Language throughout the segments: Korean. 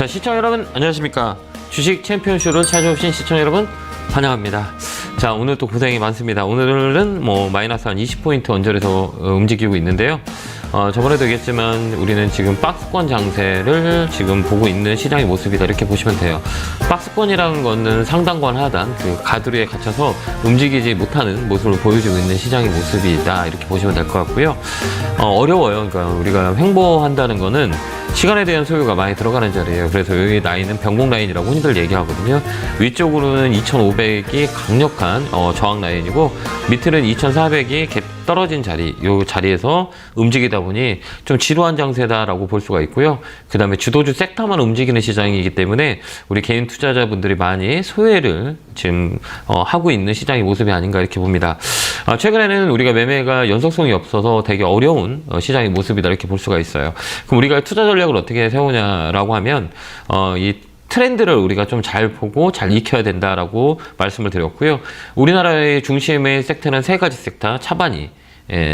자, 시청자 여러분 안녕하십니까. 주식 챔피언쇼를 찾아오신 시청자 여러분 환영합니다. 자, 오늘 또 고생이 많습니다. 오늘은 마이너스 한 20포인트 언저리에서 움직이고 있는데요. 저번에도 얘기했지만 우리는 지금 박스권 장세를 지금 보고 있는 시장의 모습이다, 이렇게 보시면 돼요. 박스권이라는 거는 상단권 하단 그 가두리에 갇혀서 움직이지 못하는 모습을 보여주고 있는 시장의 모습이다, 이렇게 보시면 될 것 같고요. 어려워요. 그러니까 우리가 횡보한다는 거는 시간에 대한 소요가 많이 들어가는 자리예요. 그래서 여기 라인은 변곡 라인이라고 흔히들 얘기하거든요. 위쪽으로는 2,500이 강력한 저항 라인이고, 밑에는 2,400이 갭 떨어진 자리, 요 자리에서 움직이다 보니 좀 지루한 장세다라고 볼 수가 있고요. 그 다음에 주도주 섹터만 움직이는 시장이기 때문에 우리 개인 투자자분들이 많이 소외를 지금 하고 있는 시장의 모습이 아닌가, 이렇게 봅니다. 최근에는 우리가 매매가 연속성이 없어서 되게 어려운 시장의 모습이다, 이렇게 볼 수가 있어요. 그럼 우리가 투자 전략을 어떻게 세우냐라고 하면 이 트렌드를 우리가 좀 잘 보고 잘 익혀야 된다라고 말씀을 드렸고요. 우리나라의 중심의 섹터는 세 가지 섹터, 차반이,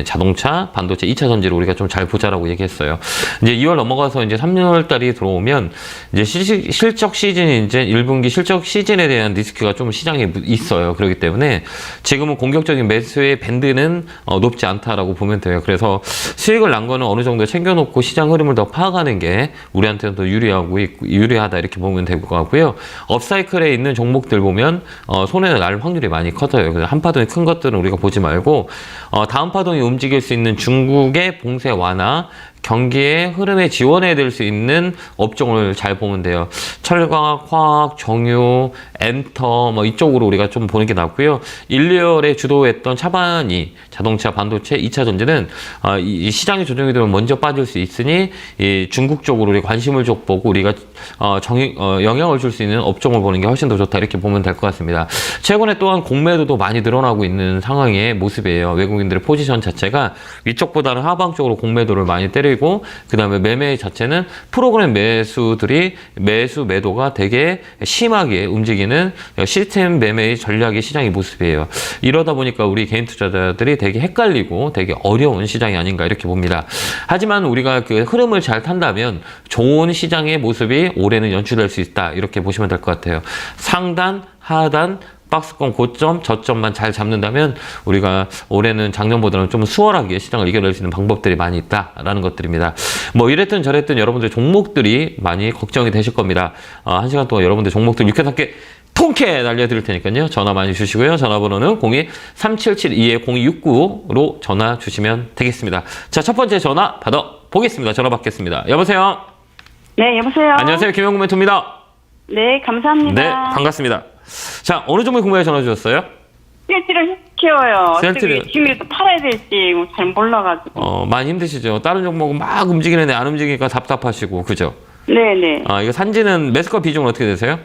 자동차, 반도체, 2차 전지를 우리가 좀 잘 보자라고 얘기했어요. 이제 2월 넘어가서 이제 3월 달이 들어오면 이제 실적 시즌이 이제 1분기 실적 시즌에 대한 리스크가 좀 시장에 있어요. 그렇기 때문에 지금은 공격적인 매수의 밴드는 높지 않다라고 보면 돼요. 그래서 수익을 난 거는 어느 정도 챙겨놓고 시장 흐름을 더 파악하는 게 우리한테는 더 유리하다, 이렇게 보면 될 것 같고요. 업사이클에 있는 종목들 보면 손해를 날 확률이 많이 커져요. 그래서 한 파동이 큰 것들은 우리가 보지 말고 다음 파동이 움직일 수 있는 중국의 봉쇄 완화, 경기의 흐름에 지원해야 될 수 있는 업종을 잘 보면 돼요. 철강, 화학, 정유, 엔터 이쪽으로 우리가 좀 보는 게 낫고요. 1, 2월에 주도했던 차반이 자동차, 반도체, 2차 전지는 이 시장의 조정이 되면 먼저 빠질 수 있으니 이 중국 쪽으로 우리 관심을 좀 보고 우리가 영향을 줄 수 있는 업종을 보는 게 훨씬 더 좋다, 이렇게 보면 될 것 같습니다. 최근에 또한 공매도도 많이 늘어나고 있는 상황의 모습이에요. 외국인들의 포지션 자체가 위쪽보다는 하방 쪽으로 공매도를 많이 때리고, 그 다음에 매매 자체는 프로그램 매수들이 매도가 되게 심하게 움직이는 시스템 매매의 전략의 시장의 모습이에요. 이러다 보니까 우리 개인 투자자들이 되게 헷갈리고 되게 어려운 시장이 아닌가, 이렇게 봅니다. 하지만 우리가 그 흐름을 잘 탄다면 좋은 시장의 모습이 올해는 연출될 수 있다, 이렇게 보시면 될 것 같아요. 상단, 하단, 박스권 고점, 저점만 잘 잡는다면 우리가 올해는 작년보다는 좀 수월하게 시장을 이겨낼 수 있는 방법들이 많이 있다라는 것들입니다. 이랬든 저랬든 여러분들 종목들이 많이 걱정이 되실 겁니다. 1시간 동안 여러분들 종목들 유쾌하게 통쾌 날려드릴 테니까요. 전화 많이 주시고요. 전화번호는 02-3772-0269로 전화 주시면 되겠습니다. 자, 첫 번째 전화 받아보겠습니다. 전화 받겠습니다. 여보세요? 네, 여보세요? 안녕하세요. 김영구 멘토입니다. 네, 감사합니다. 네, 반갑습니다. 자, 어느 종목 궁금해 전화 주셨어요? 셀트리온 키워요. 셀트리온. 지금 팔아야 될지 잘 몰라가지고. 많이 힘드시죠? 다른 종목은 막 움직이는데 안 움직이니까 답답하시고, 그죠? 네네. 이거 산지는 매수가 비중은 어떻게 되세요?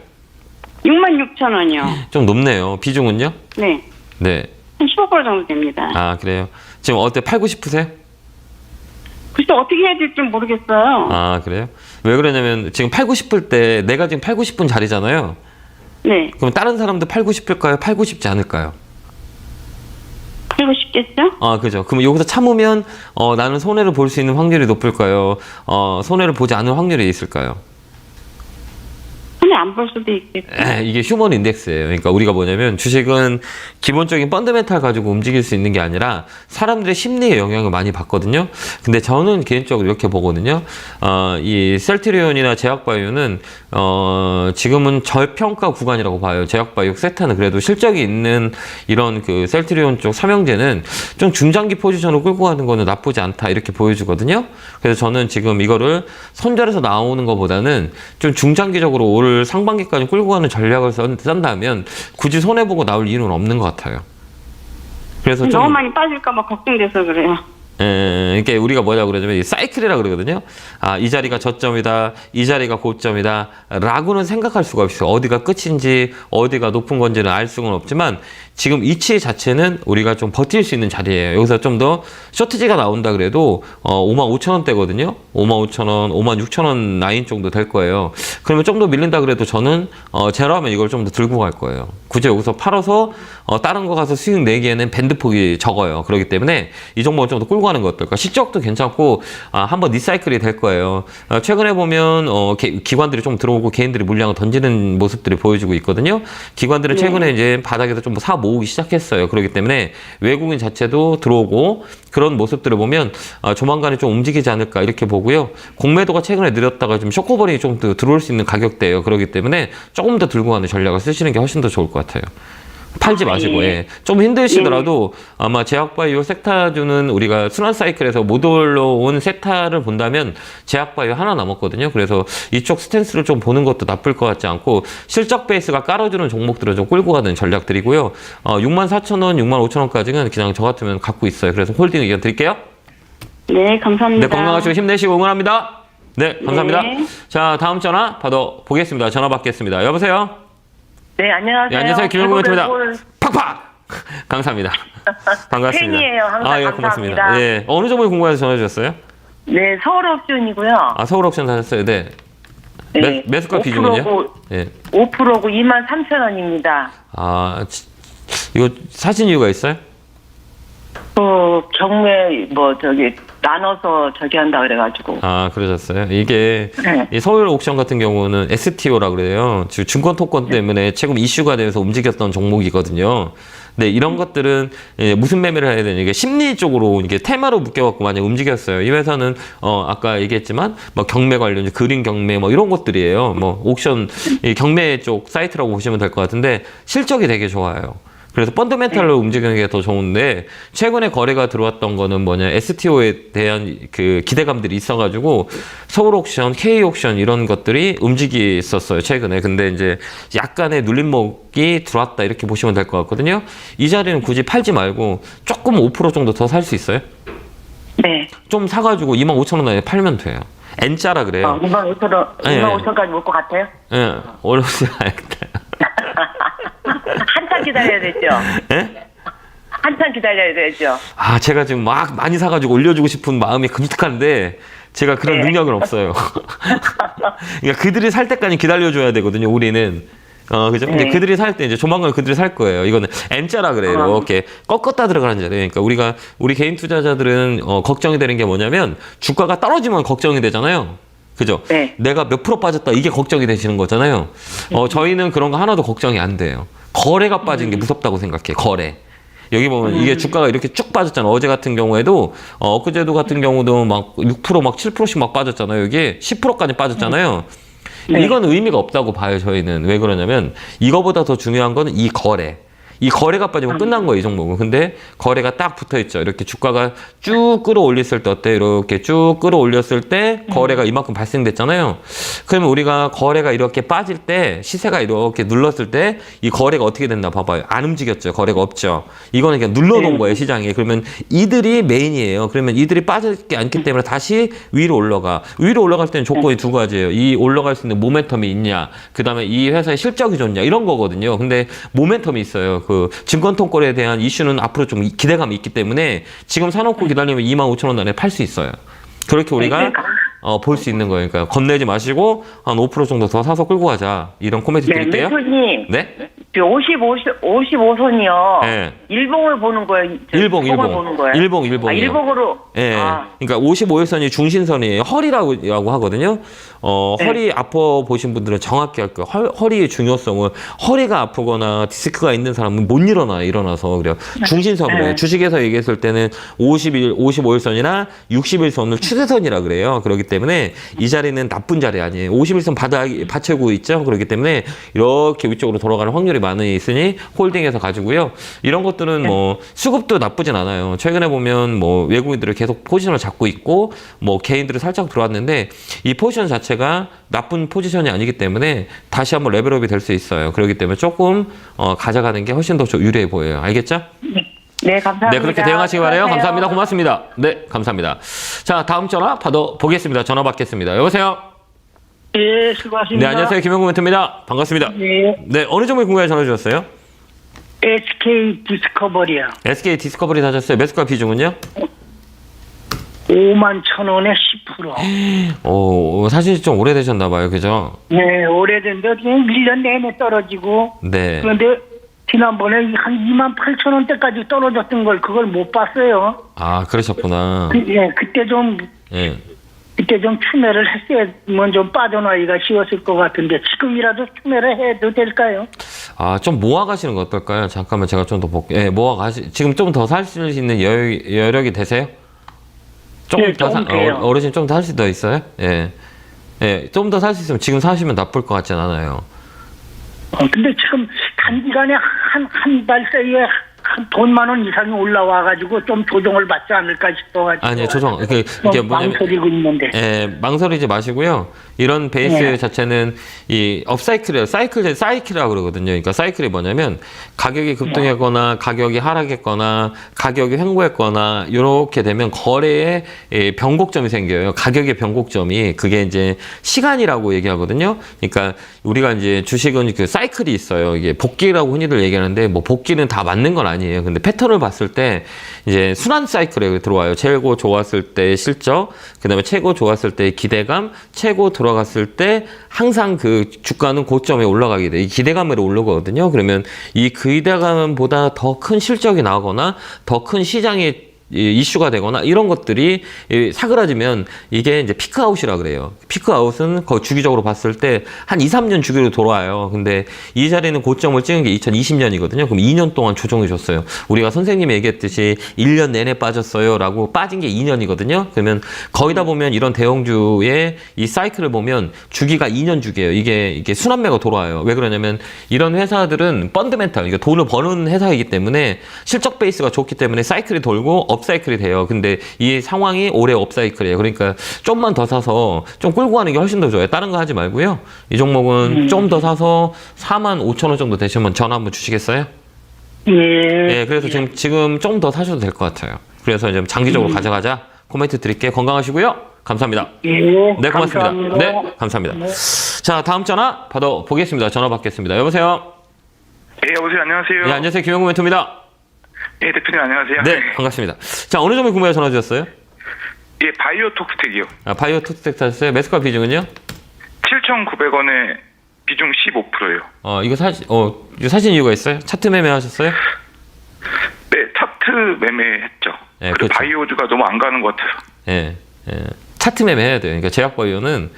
66,000원이요. 좀 높네요. 비중은요? 네. 네. 한 15% 정도 됩니다. 그래요? 지금 어때? 팔고 싶으세요? 글쎄, 어떻게 해야 될지 모르겠어요. 그래요? 왜 그러냐면 지금 팔고 싶을 때 내가 지금 팔고 싶은 자리잖아요. 네. 그럼 다른 사람도 팔고 싶을까요? 팔고 싶지 않을까요? 팔고 싶겠죠? 그죠. 그럼 여기서 참으면 나는 손해를 볼 수 있는 확률이 높을까요? 손해를 보지 않을 확률이 있을까요? 손에 안 볼 수도 있겠죠. 이게 휴먼 인덱스예요. 그러니까 우리가 뭐냐면 주식은 기본적인 펀더멘탈 가지고 움직일 수 있는 게 아니라 사람들의 심리에 영향을 많이 받거든요. 근데 저는 개인적으로 이렇게 보거든요. 이 셀트리온이나 제약바이오는 지금은 저평가 구간이라고 봐요. 제약바이오 세타는 그래도 실적이 있는 이런 그 셀트리온 쪽 삼형제는 좀 중장기 포지션을 끌고 가는 거는 나쁘지 않다, 이렇게 보여주거든요. 그래서 저는 지금 이거를 손절해서 나오는 것보다는 좀 중장기적으로 올 상반기까지 끌고 가는 전략을 쓴다면 굳이 손해보고 나올 이유는 없는 것 같아요. 그래서 너무 많이 빠질까봐 걱정돼서 그래요. 이게 우리가 뭐라고 그러냐면 이 사이클이라 그러거든요. 이 자리가 저점이다, 이 자리가 고점이다 라고는 생각할 수가 없어요. 어디가 끝인지 어디가 높은 건지는 알 수는 없지만 지금 위치 자체는 우리가 좀 버틸 수 있는 자리예요. 여기서 좀 더 쇼트지가 나온다 그래도 55,000원대거든요. 55,000원, 56,000원 라인 정도 될 거예요. 그러면 좀 더 밀린다 그래도 저는 제로하면 이걸 좀 더 들고 갈 거예요. 굳이 여기서 팔아서 다른 거 가서 수익 내기에는 밴드폭이 적어요. 그렇기 때문에 이 종목을 좀 더 끌고 가는 거 어떨까? 실적도 괜찮고 한번 리사이클이 될 거예요. 최근에 보면 기관들이 좀 들어오고 개인들이 물량을 던지는 모습들이 보여지고 있거든요. 기관들은 최근에 이제 바닥에서 좀 사 모으기 시작했어요. 그렇기 때문에 외국인 자체도 들어오고 그런 모습들을 보면 조만간에 좀 움직이지 않을까 이렇게 보고요. 공매도가 최근에 느렸다가 좀 쇼커버링이 좀 더 들어올 수 있는 가격대예요. 그렇기 때문에 조금 더 들고 가는 전략을 쓰시는 게 훨씬 더 좋을 것 같아요. 팔지 마시고, 예. 좀 힘드시더라도 아마 제약바이오 섹타주는 우리가 순환 사이클에서 못 올라온 섹타를 본다면 제약바이오 하나 남았거든요. 그래서 이쪽 스탠스를 좀 보는 것도 나쁠 것 같지 않고 실적 베이스가 깔아주는 종목들을 좀 끌고 가는 전략들이고요. 64,000원, 65,000원까지는 그냥 저 같으면 갖고 있어요. 그래서 홀딩 의견 드릴게요. 네, 감사합니다. 네, 건강하시고 힘내시고 응원합니다. 네, 감사합니다. 네. 자, 다음 전화 받아보겠습니다. 전화 받겠습니다. 여보세요? 네, 안녕하세요. 네, 안녕하세요. 김영국입니다. 대구대골 팍팍! 감사합니다. 반갑습니다. 팬이에요. 항상 예, 감사합니다. 고맙습니다. 예. 어느 종목에 궁금해서 전화 주셨어요? 네, 서울옵션이고요. 서울 옵션 사셨어요. 네. 네, 매수가 5%고, 비중은요? 예. 5%고 23,000원입니다. 이거 사신 이유가 있어요? 경매 나눠서 한다 그래가지고. 그러셨어요. 이게 네. 이 서울 옥션 같은 경우는 STO라 그래요. 증권 토건 때문에 최근 이슈가 되면서 움직였던 종목이거든요. 네, 이런 것들은 무슨 매매를 해야 되냐, 이게 심리 쪽으로 이게 테마로 묶여갖고 많이 움직였어요. 이 회사는 아까 얘기했지만 뭐 경매 관련 그린 경매 뭐 이런 것들이에요. 뭐 옥션 이 경매 쪽 사이트라고 보시면 될 것 같은데 실적이 되게 좋아요. 그래서 펀더멘탈로 움직이는 게 더 좋은데 최근에 거래가 들어왔던 거는 STO에 대한 그 기대감들이 있어가지고 서울 옥션, K 옥션 이런 것들이 움직였었어요 최근에. 근데 이제 약간의 눌림목이 들어왔다 이렇게 보시면 될 것 같거든요. 이 자리는 굳이 팔지 말고 조금 5% 정도 더 살 수 있어요? 네. 좀 사가지고 25,000원 안에 팔면 돼요. N자라 그래요. 25,000원, 네. 25,000원까지 먹을 것 같아요? 예, 어렵지 않겠다. 한참 기다려야 되죠? 예? 한참 기다려야 되죠? 제가 지금 막 많이 사가지고 올려주고 싶은 마음이 끔찍한데 제가 그런 네. 능력은 없어요. 그러니까 그들이 살 때까지 기다려줘야 되거든요, 우리는. 그죠? 네. 근데 그들이 살 때 이제 조만간 그들이 살 거예요. 이거는 M자라 그래요. 이렇게 꺾었다 들어가는 자리예요. 그러니까 우리 개인 투자자들은 걱정이 되는 게 뭐냐면 주가가 떨어지면 걱정이 되잖아요. 그죠? 네. 내가 몇 프로 빠졌다 이게 걱정이 되시는 거잖아요. 저희는 그런 거 하나도 걱정이 안 돼요. 거래가 빠지는 게 무섭다고 생각해. 거래. 여기 보면 이게 주가가 이렇게 쭉 빠졌잖아. 어제 같은 경우에도 엊그제도 같은 경우도 막 6% 막 7%씩 막 빠졌잖아요. 이게 10%까지 빠졌잖아요. 네. 이건 의미가 없다고 봐요. 저희는. 왜 그러냐면 이거보다 더 중요한 거는 이 거래. 이 거래가 빠지면 끝난 거예요, 이 종목은. 근데 거래가 딱 붙어 있죠. 이렇게 주가가 쭉 끌어올렸을 때 어때요? 이렇게 쭉 끌어올렸을 때 거래가 이만큼 발생됐잖아요. 그러면 우리가 거래가 이렇게 빠질 때 시세가 이렇게 눌렀을 때 이 거래가 어떻게 됐나 봐봐요. 안 움직였죠. 거래가 없죠. 이거는 그냥 눌러놓은 거예요, 시장에. 그러면 이들이 메인이에요. 그러면 이들이 빠지지 않기 때문에 다시 위로 올라가. 위로 올라갈 때는 조건이 두 가지예요. 이 올라갈 수 있는 모멘텀이 있냐. 그 다음에 이 회사의 실적이 좋냐. 이런 거거든요. 근데 모멘텀이 있어요. 그 증권 통과에 대한 이슈는 앞으로 좀 기대감이 있기 때문에 지금 사놓고 기다리면 25,000원 안에 팔 수 있어요. 그렇게 우리가 볼 수 있는 거예요. 그러니까 겁내지 마시고 한 5% 정도 더 사서 끌고 가자. 이런 코멘트 네, 드릴게요. 매수님. 네? 55선이요. 네. 일봉을 보는 거예요? 일봉. 보는 거예요? 일봉이요. 일봉으로. 예. 그러니까 55일선이 중심선이에요. 허리라고 하거든요. 네. 허리 아파 보신 분들은 정확히 할 거예요. 허리의 중요성을 허리가 아프거나 디스크가 있는 사람은 못 일어나서 그래요. 중심선이에요. 네. 주식에서 얘기했을 때는 55일선이나 60일선을 추세선이라 그래요. 그렇기 때문에 이 자리는 나쁜 자리 아니에요. 51선 바닥이 받쳐고 있죠. 그렇기 때문에 이렇게 위쪽으로 돌아가는 확률이 많이 있으니 홀딩해서 가지고요. 이런 것들은 뭐 수급도 나쁘진 않아요. 최근에 보면 뭐 외국인들을 계속 포지션을 잡고 있고 뭐 개인들이 살짝 들어왔는데 이 포지션 자체가 나쁜 포지션이 아니기 때문에 다시 한번 레벨업이 될 수 있어요. 그렇기 때문에 조금 가져가는 게 훨씬 더 유리해 보여요. 알겠죠? 네, 감사합니다. 네, 그렇게 대응하시기 바라요. 수고하세요. 감사합니다. 고맙습니다. 네, 감사합니다. 자, 다음 전화 받아보겠습니다. 전화 받겠습니다. 여보세요? 예, 수고하십니다. 네, 안녕하세요. 김영구 멘트입니다. 반갑습니다. 예, 네, 어느 종목에 궁금해 전화 주셨어요? SK 디스커버리요. SK 디스커버리 사셨어요. 매수가 비중은요? 51,000원에 10%. 사실 좀 오래되셨나 봐요. 그죠? 네, 오래된데 그냥 1년 내내 떨어지고 네. 그런데 지난번에 한 28,000원대까지 떨어졌던 걸 그걸 못 봤어요. 아, 그러셨구나. 그때 좀 예. 추매를 했으면 좀 빠져나기가 쉬웠을 것 같은데 지금이라도 추매를 해도 될까요? 아, 좀 모아가시는 거 어떨까요? 잠깐만 제가 좀 더 볼게요. 예, 지금 좀 더 살 수 있는 여력이 되세요? 네, 조금 돼요. 어르신 좀 더 살 수 더 있어요? 예. 예, 좀 더 살 수 있으면 지금 사시면 나쁠 것 같진 않아요. 근데 지금 단기간에 한 달 사이에 한 돈 10,000원 이상이 올라와가지고 좀 조정을 받지 않을까 싶어가지고. 아니요, 조정. 이게 뭐냐면. 망설이고 있는데. 예, 망설이지 마시고요. 이런 베이스 네. 자체는 이 업사이클이에요. 사이클이라고 그러거든요. 그러니까 사이클이 뭐냐면 가격이 급등했거나 가격이 하락했거나 가격이 횡보했거나 이렇게 되면 거래에 변곡점이 생겨요. 가격의 변곡점이 그게 이제 시간이라고 얘기하거든요. 그러니까 우리가 이제 주식은 그 사이클이 있어요. 이게 복귀라고 흔히들 얘기하는데 뭐 복귀는 다 맞는 건 아니에요. 근데 패턴을 봤을 때 이제 순환 사이클에 들어와요. 최고 좋았을 때 실적, 그다음에 최고 좋았을 때 기대감, 최고 들어갔을 때 항상 그 주가는 고점에 올라가게 돼. 이 기대감으로 올라가거든요. 그러면 이 기대감보다 더 큰 실적이 나거나 더 큰 시장이 이슈가 되거나 이런 것들이 사그라지면 이게 이제 피크아웃이라 그래요. 피크아웃은 거의 주기적으로 봤을 때 한 2, 3년 주기로 돌아와요. 근데 이 자리는 고점을 찍은 게 2020년이거든요. 그럼 2년 동안 조정해 줬어요. 우리가 선생님이 얘기했듯이 1년 내내 빠졌어요 라고 빠진 게 2년이거든요. 그러면 거의 다 보면 이런 대형주의 이 사이클을 보면 주기가 2년 주기예요. 이게 순환매가 돌아와요. 왜 그러냐면 이런 회사들은 펀드멘탈, 그러니까 돈을 버는 회사이기 때문에 실적 베이스가 좋기 때문에 사이클이 돌고 업사이클이 돼요. 근데 이 상황이 올해 업사이클이에요. 그러니까 좀만 더 사서 좀 끌고 가는 게 훨씬 더 좋아요. 다른 거 하지 말고요. 이 종목은 좀 더 사서 45,000원 정도 되시면 전화 한번 주시겠어요? 예. 네, 그래서 지금 좀 더 사셔도 될 것 같아요. 그래서 좀 장기적으로 가져가자. 코멘트 드릴게요. 건강하시고요. 감사합니다. 예. 네, 고맙습니다. 감사합니다. 네, 감사합니다. 자, 다음 전화 받아보겠습니다. 전화 받겠습니다. 여보세요? 예, 여보세요. 안녕하세요. 네, 안녕하세요. 김영구 멘토입니다. 예, 대표님 안녕하세요. 네, 반갑습니다. 자, 어느 종목 궁금해 전화 주셨어요? 예, 바이오톡스텍이요. 아, 바이오 투스텍 사셨어요? 매수가 비중은요? 7,900원에 비중 15%예요. 이거 사신 이유가 있어요? 차트 매매 하셨어요? 네, 차트 매매했죠. 네, 그리고 그렇죠. 바이오주가 너무 안 가는 것 같아서. 예, 예. 차트 매매 해야 돼요. 그러니까 제약바이오는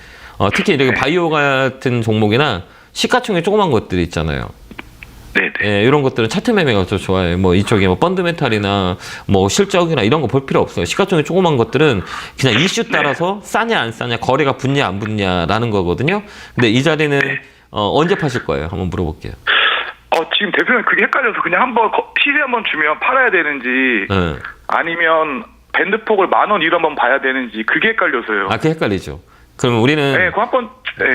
특히 이렇게 네. 바이오 같은 종목이나 시가총액 조그만 것들이 있잖아요. 네, 네. 예, 이런 것들은 차트 매매가 더 좋아요. 뭐 이쪽에 뭐 펀드멘탈이나 뭐 실적이나 이런 거 볼 필요 없어요. 시가총액 조그만 것들은 그냥 이슈 따라서 싸냐 안 싸냐, 거래가 붙냐 안 붙냐라는 거거든요. 근데 이 자리는 언제 파실 거예요? 한번 물어볼게요. 지금 대표님 그게 헷갈려서 그냥 한번 시세 한번 주면 팔아야 되는지 예. 아니면 밴드폭을 10,000원 이로 한번 봐야 되는지 그게 헷갈려서요. 그게 헷갈리죠. 그러면 우리는 네, 그 한번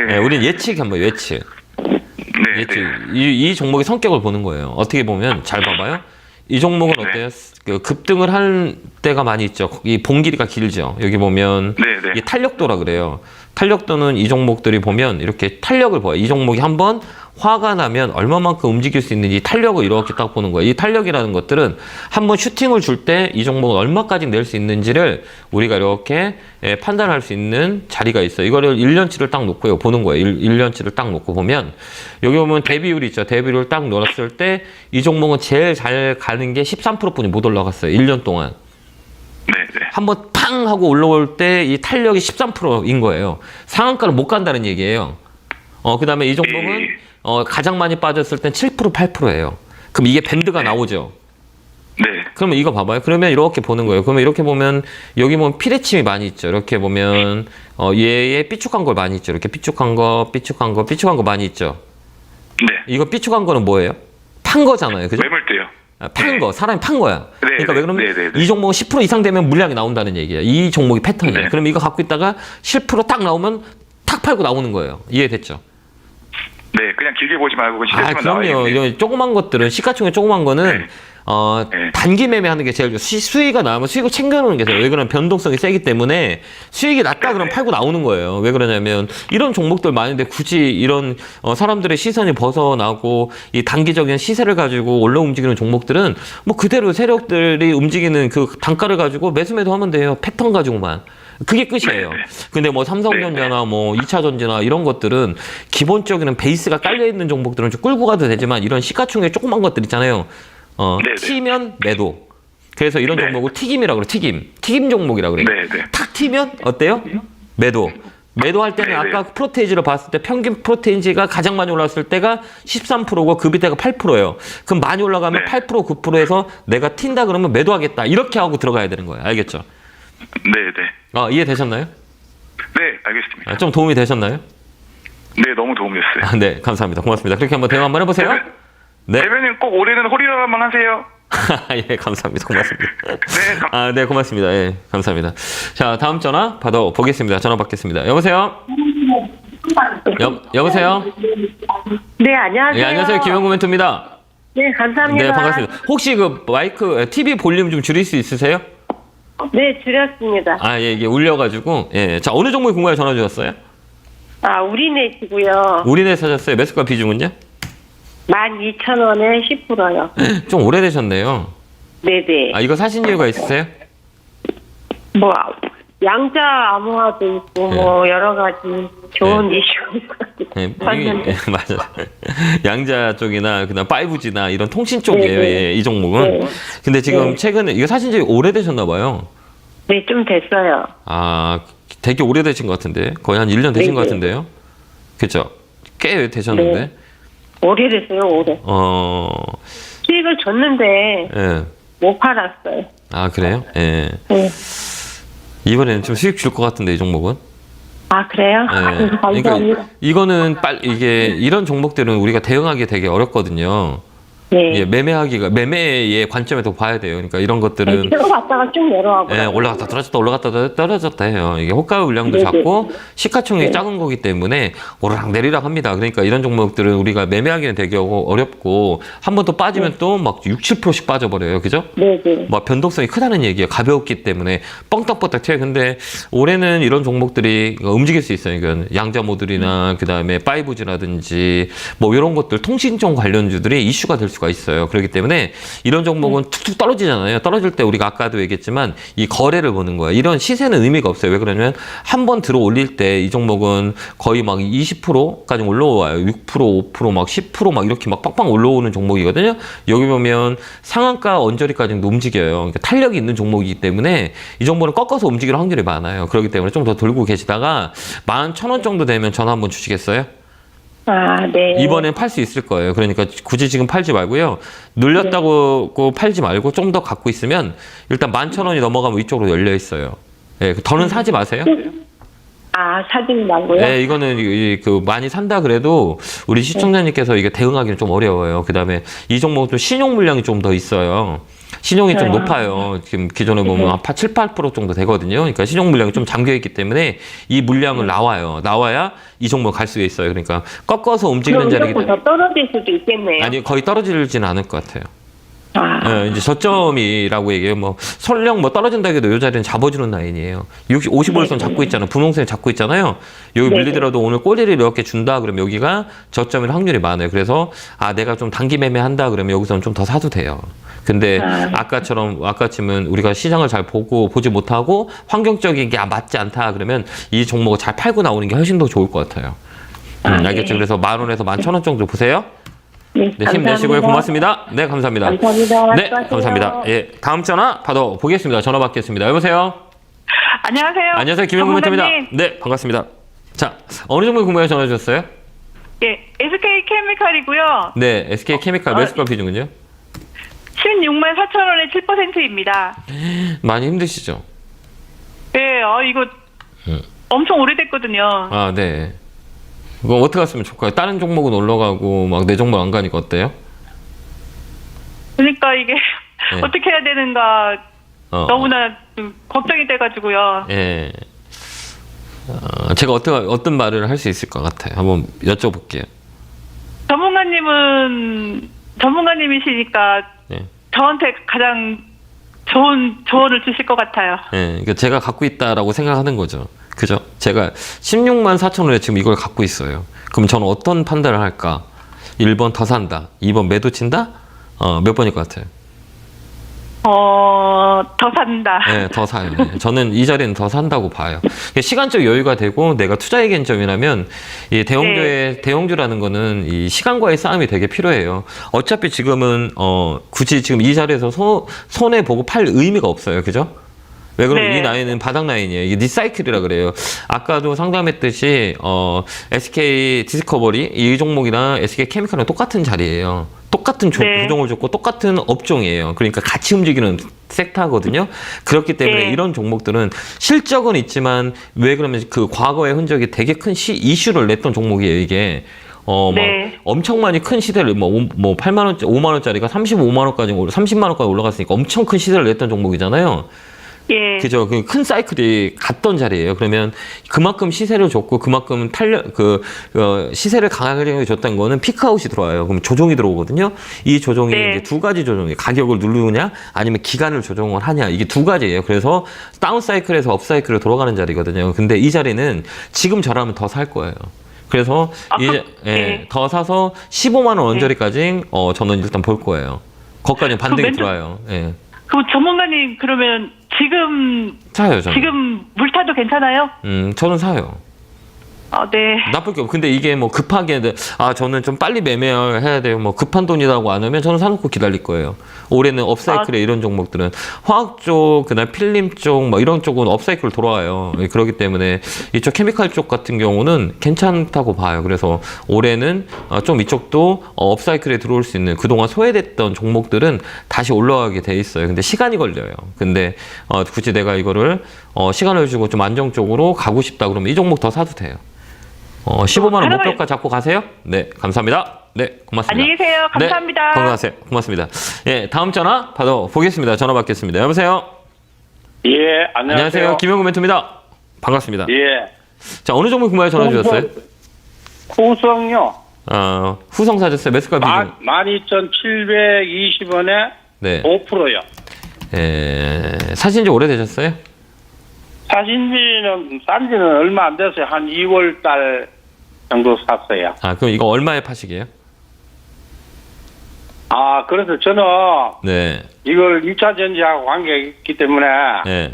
네. 우리는 예측 한번 예측. 네, 예측. 네. 이 종목의 성격을 보는 거예요. 어떻게 보면 잘 봐봐요. 이 종목은 네. 어때요? 그 급등을 할 때가 많이 있죠. 이 봉 길이가 길죠. 여기 보면 네, 네. 이 탄력도라 그래요. 탄력도는 이 종목들이 보면 이렇게 탄력을 봐요. 이 종목이 한번 화가 나면 얼마만큼 움직일 수 있는지 탄력을 이렇게 딱 보는 거예요. 이 탄력이라는 것들은 한번 슈팅을 줄 때 이 종목은 얼마까지 낼 수 있는지를 우리가 이렇게 판단할 수 있는 자리가 있어요. 이거를 1년치를 딱 놓고요. 보는 거예요. 1년치를 딱 놓고 보면 여기 보면 대비율이 있죠. 대비율을 딱 놓았을 때 이 종목은 제일 잘 가는 게 13%뿐이 못 올라갔어요. 1년 동안. 네, 네. 한번 팡 하고 올라올 때 이 탄력이 13%인 거예요. 상한가를 못 간다는 얘기예요. 그 다음에 이 종목은 가장 많이 빠졌을 땐 7%, 8%예요. 그럼 이게 밴드가 나오죠. 네. 그러면 이거 봐봐요. 그러면 이렇게 보는 거예요. 그러면 이렇게 보면 여기 보면 피레침이 많이 있죠. 이렇게 보면 얘의 삐죽한 걸 많이 있죠. 이렇게 삐죽한 거 많이 있죠. 네. 이거 삐죽한 거는 뭐예요? 판 거잖아요. 그죠? 매물대요. 판 거, 사람이 판 거야. 네, 그러니까 왜 그러면 네, 네, 네. 이 종목은 10% 이상 되면 물량이 나온다는 얘기야. 이 종목이 패턴이에요. 네. 그럼 이거 갖고 있다가 10%딱 나오면 탁 팔고 나오는 거예요. 이해됐죠? 네, 그냥 길게 보지 말고 시세 아, 보면 그럼요. 나와야겠네요. 이런 조그만 것들은 시가총액 조그만 거는 네. 네. 단기 매매하는 게 제일 좋아요. 수익이 나오면 수익을 챙겨놓는 게 좋아요. 왜 그러냐면 변동성이 세기 때문에 수익이 낮다 그러면 팔고 나오는 거예요. 왜 그러냐면 이런 종목들 많은데 굳이 이런 사람들의 시선이 벗어나고 이 단기적인 시세를 가지고 올라 움직이는 종목들은 뭐 그대로 세력들이 움직이는 그 단가를 가지고 매수 하면 돼요. 패턴 가지고만. 그게 끝이에요. 근데 뭐 삼성전자나 뭐 2차전지나 이런 것들은 기본적인 베이스가 깔려있는 종목들은 좀 끌고 가도 되지만 이런 시가총액 조그만 것들 있잖아요. 네네. 튀면 매도. 그래서 이런 종목을 튀김이라고 그래요. 튀김 종목이라고 그래요. 네네. 탁 튀면 어때요? 매도. 매도할 때는 네네. 아까 프로테이지를 봤을 때 평균 프로테이지가 가장 많이 올랐을 때가 13%고 그 밑에가 8%예요. 그럼 많이 올라가면 네. 8%, 9%에서 내가 튄다 그러면 매도하겠다. 이렇게 하고 들어가야 되는 거예요. 알겠죠? 네네. 이해되셨나요? 네, 알겠습니다. 좀 도움이 되셨나요? 네, 너무 도움됐어요. 네, 감사합니다. 고맙습니다. 그렇게 한번 대화 한번 해보세요. 네. 대표님 꼭 올해는 홀인원만 하세요. 예, 감사합니다. 고맙습니다. 네, 네, 고맙습니다. 예, 감사합니다. 자, 다음 전화 받아보겠습니다. 전화 받겠습니다. 여보세요? 여보세요? 네, 안녕하세요. 예, 안녕하세요. 김영구 멘토입니다. 네, 감사합니다. 네, 반갑습니다. 혹시 그 마이크, TV 볼륨 좀 줄일 수 있으세요? 네, 줄였습니다. 예, 이게 울려가지고. 예. 자, 어느 종목에 궁금해 전화 주셨어요? 우리넷이고요. 우리네 사셨어요. 매수가 비중은요? 12,000원에 10%요. 좀 오래되셨네요. 네네. 이거 사신 이유가 있으세요? 뭐, 양자 암호화도 있고, 뭐, 여러 가지 좋은 이슈. 예, 맞아. 양자 쪽이나 그다음 5G나 이런 통신 쪽이에요. 네, 예, 이 종목은. 네. 근데 지금 네. 최근에 이거 사신 지 오래되셨나 봐요. 네, 좀 됐어요. 되게 오래되신 것 같은데. 거의 한 1년 되신 네, 것 네. 같은데요. 그렇죠? 꽤 되셨는데. 네. 오래됐어요, 오래. 수익을 줬는데, 예. 못 팔았어요. 그래요? 예. 네. 이번에는 좀 수익 줄 것 같은데 이 종목은. 그래요? 예. 감사합니다. 그러니까 이거는 이게 이런 종목들은 우리가 대응하기 되게 어렵거든요. 네. 예, 매매의 관점에서 봐야 돼요. 그러니까 이런 것들은 들어갔다가 쭉 내려가고. 예, 올라갔다 떨어졌다 올라갔다 떨어졌다 해요. 이게 호가 물량도 네네. 작고 시가총액이 네. 작은 거기 때문에 오르락 내리락 합니다. 그러니까 이런 종목들은 우리가 매매하기는 되게 어렵고 한 번 더 빠지면 또 막 6, 7%씩 빠져버려요. 그죠? 네네. 뭐 변동성이 크다는 얘기예요. 가벼웠기 때문에 뻥떡뻥떡 튀어요. 근데 올해는 이런 종목들이 움직일 수 있어요. 그러니까 양자 모듈이나 그다음에 5G라든지 뭐 이런 것들 통신종 관련주들이 이슈가 될 수가 있어요. 그렇기 때문에 이런 종목은 툭툭 떨어지잖아요. 떨어질 때 우리가 아까도 얘기했지만 이 거래를 보는 거예요. 이런 시세는 의미가 없어요. 왜 그러냐면 한 번 들어 올릴 때 이 종목은 거의 막 20%까지 올라와요. 6%, 5%, 막 10% 막 이렇게 막 빡빡 올라오는 종목이거든요. 여기 보면 상한가 언저리까지도 움직여요. 그러니까 탄력이 있는 종목이기 때문에 이 정보는 꺾어서 움직일 확률이 많아요. 그렇기 때문에 좀 더 들고 계시다가 11,000원 정도 되면 전화 한번 주시겠어요? 네. 이번엔 팔 수 있을 거예요. 그러니까 굳이 지금 팔지 말고요. 눌렸다고 팔지 말고 좀 더 갖고 있으면 일단 11,000원이 넘어가면 이쪽으로 열려 있어요. 예, 더는 사지 마세요. 사지 말고요. 네, 이거는 많이 산다 그래도 우리 시청자님께서 이게 대응하기는 좀 어려워요. 그다음에 이 종목도 신용 물량이 좀 더 있어요. 신용이 좀 높아요. 지금 기존에 보면 한 7, 8% 정도 되거든요. 그러니까 신용 물량이 좀 잠겨 있기 때문에 이 물량을 나와야 이 종목 갈 수 있어요. 그러니까 꺾어서 움직이는 자리기 때문에 더 떨어질 수도 있겠네요. 아니 거의 떨어지지는 않을 것 같아요. 이제 저점이라고 얘기해요. 뭐 설령 뭐 떨어진다 해도 이 자리는 잡아주는 라인이에요. 55일선 잡고 있잖아요. 분홍線잡고 있잖아요. 여기 밀리더라도 오늘 꼬리를 이렇게 준다 그러면 여기가 저점일 확률이 많아요. 그래서 내가 좀 단기 매매한다 그러면 여기서는 좀 더 사도 돼요. 근데 아까쯤은 우리가 시장을 잘 보지 못하고 환경적인 게 맞지 않다 그러면 이 종목을 잘 팔고 나오는 게 훨씬 더 좋을 것 같아요. 알겠죠? 그래서 10,000원에서 11,000원 정도 보세요. 네, 네, 힘내시고요. 고맙습니다. 네, 감사합니다. 감사합니다. 네, 수고하세요. 감사합니다. 예, 다음 전화 받아보겠습니다. 전화 받겠습니다. 여보세요? 안녕하세요. 안녕하세요. 김영구 멘토입니다. 전문가님. 네, 반갑습니다. 자, 어느 종목에 궁금해 전화 주셨어요? 예, SK 케미칼이고요. 네, SK 케미칼 매수가 비중은요? 16만 4천 원에 7%입니다. 많이 힘드시죠? 네, 이거 엄청 오래됐거든요. 네. 이거 어떻게 갔으면 좋을까요? 다른 종목은 올라가고 막 내 종목 안 가니까 어때요? 그러니까 이게 네. 어떻게 해야 되는가 너무나 좀 걱정이 돼가지고요. 예. 제가 어떤 말을 할 수 있을 것 같아요. 한번 여쭤볼게요. 전문가님이시니까 네. 저한테 가장 좋은 조언을 주실 것 같아요. 예, 그러니까 제가 갖고 있다라고 생각하는 거죠. 그죠? 제가 16만 4천 원에 지금 이걸 갖고 있어요. 그럼 저는 어떤 판단을 할까? 1번 더 산다. 2번 매도 친다? 몇 번일 것 같아요? 더 산다. 네, 더 사요. 네. 저는 이 자리는 더 산다고 봐요. 시간적 여유가 되고 내가 투자의 개념이라면 이 대형주라는 거는 이 시간과의 싸움이 되게 필요해요. 어차피 지금은 굳이 지금 이 자리에서 손해 보고 팔 의미가 없어요. 그죠? 왜 그러면 네. 이 라인은 바닥 라인이에요. 이게 리사이클이라 그래요. 아까도 상담했듯이 SK 디스커버리 이 종목이랑 SK 케미칼은 똑같은 자리예요. 똑같은 네. 조종을 줬고 똑같은 업종이에요. 그러니까 같이 움직이는 섹터거든요. 그렇기 때문에 네. 이런 종목들은 실적은 있지만 왜 그러면 그 과거의 흔적이 되게 큰 이슈를 냈던 종목이에요. 이게. 네. 막 엄청 많이 큰 시세를 뭐 8만 원, 5만 원짜리가 35만 원까지 30만 원까지 올라갔으니까 엄청 큰 시세를 냈던 종목이잖아요. 예. 그죠. 그 큰 사이클이 갔던 자리예요. 그러면 그만큼 시세를 줬고 그만큼 시세를 강하게 줬다는 거는 피크아웃이 들어와요. 그럼 조정이 들어오거든요. 이 조정이 네. 이제 두 가지 조정이 가격을 누르느냐 아니면 기간을 조정을 하냐 이게 두 가지예요. 그래서 다운 사이클에서 업 사이클로 돌아가는 자리거든요. 근데 이 자리는 지금 저라면 더 살 거예요. 그래서 이제 네. 더 사서 15만 원 언저리까지 저는 일단 볼 거예요. 거기까지 반등이 들어와요. 예. 그럼 전문가님 그러면 사요, 저는. 지금 물 타도 괜찮아요? 저는 사요. 네. 나쁠 게 없고 근데 이게 뭐 급하게 저는 좀 빨리 매매를 해야 돼요. 뭐 급한 돈이라고 안 하면 저는 사놓고 기다릴 거예요. 올해는 업사이클에 이런 종목들은 화학 쪽, 그다음 필름 쪽, 뭐 이런 쪽은 업사이클 돌아와요. 그렇기 때문에 이쪽 케미칼 쪽 같은 경우는 괜찮다고 봐요. 그래서 올해는 좀 이쪽도 업사이클에 들어올 수 있는 그동안 소외됐던 종목들은 다시 올라가게 돼 있어요. 근데 시간이 걸려요. 근데 굳이 내가 이거를 시간을 주고 좀 안정적으로 가고 싶다 그러면 이 종목 더 사도 돼요. 15만 원 목표가 잡고 가세요. 네, 감사합니다. 네, 고맙습니다. 안녕히 계세요. 감사합니다. 네, 건강하세요. 고맙습니다. 예, 다음 전화 받아보겠습니다. 전화 받겠습니다. 여보세요. 예, 안녕하세요. 김영구 멘토입니다. 반갑습니다. 예. 자, 어느 종목 궁금해 전화 주셨어요? 후성요. 후성 사셨어요. 매수가 비중. 12,720원에 네. 5%요. 사신 지 오래되셨어요? 사신지는 싼 지는 얼마 안 됐어요. 한 2월 달 정도 샀어요. 그럼 이거 얼마에 파시게요? 그래서 저는 네. 이걸 2차 전지하고 관계가 있기 때문에 네.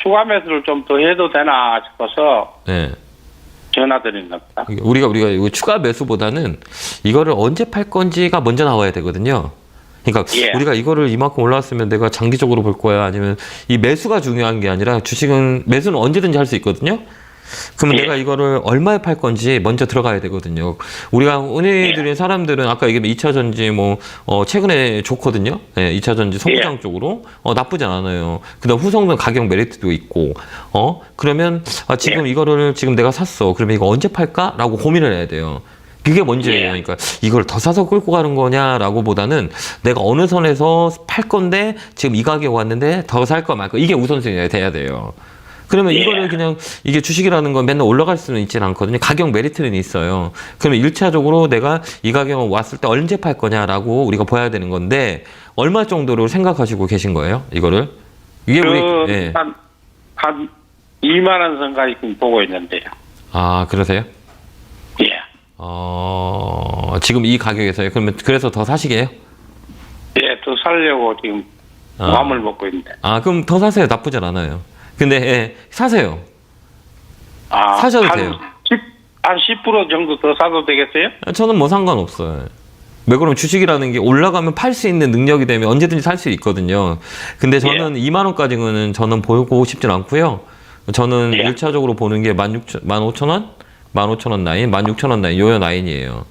추가 매수를 좀 더 해도 되나 싶어서 네. 전화드린 겁니다. 우리가 이거 추가 매수보다는 이거를 언제 팔 건지가 먼저 나와야 되거든요. 그러니까 예. 우리가 이거를 이만큼 올라왔으면 내가 장기적으로 볼 거야 아니면 이 매수가 중요한 게 아니라 주식은 매수는 언제든지 할 수 있거든요. 그러면 예. 내가 이거를 얼마에 팔 건지 먼저 들어가야 되거든요. 우리가 흔히 들은 사람들은 아까 얘기한 2차 전지 최근에 좋거든요. 네, 2차 전지 소부장 쪽으로 나쁘지 않아요. 그다음 후성은 가격 메리트도 있고 그러면 지금 이거를 지금 내가 샀어. 그러면 이거 언제 팔까라고 고민을 해야 돼요. 그게 문제예요. 그러니까 이걸 더 사서 끌고 가는 거냐라고 보다는 내가 어느 선에서 팔 건데 지금 이 가격에 왔는데 더 살 거 말까 이게 우선순위가 돼야 돼요. 그러면 이거를 그냥 이게 주식이라는 건 맨날 올라갈 수는 있지는 않거든요. 가격 메리트는 있어요. 그러면 1차적으로 내가 이 가격에 왔을 때 언제 팔 거냐라고 우리가 봐야 되는 건데 얼마 정도로 생각하시고 계신 거예요? 이거를? 이게 우리 한 2만 원 선까지 보고 있는데요. 그러세요? 예. 지금 이 가격에서요? 그러면 그래서 더 사시게요? 예, 더 살려고 지금 마음을 먹고 있는데. 그럼 더 사세요. 나쁘진 않아요. 근데 사세요. 사셔도 돼요. 한 10% 정도 더 사도 되겠어요? 저는 뭐 상관없어요. 왜 그러면 주식이라는 게 올라가면 팔 수 있는 능력이 되면 언제든지 살 수 있거든요. 근데 저는 2만 원까지는 저는 보고 싶진 않고요. 저는 1차적으로 보는 게 15,000원? 15,000원 라인, 16,000원 라인, 요 라인이에요.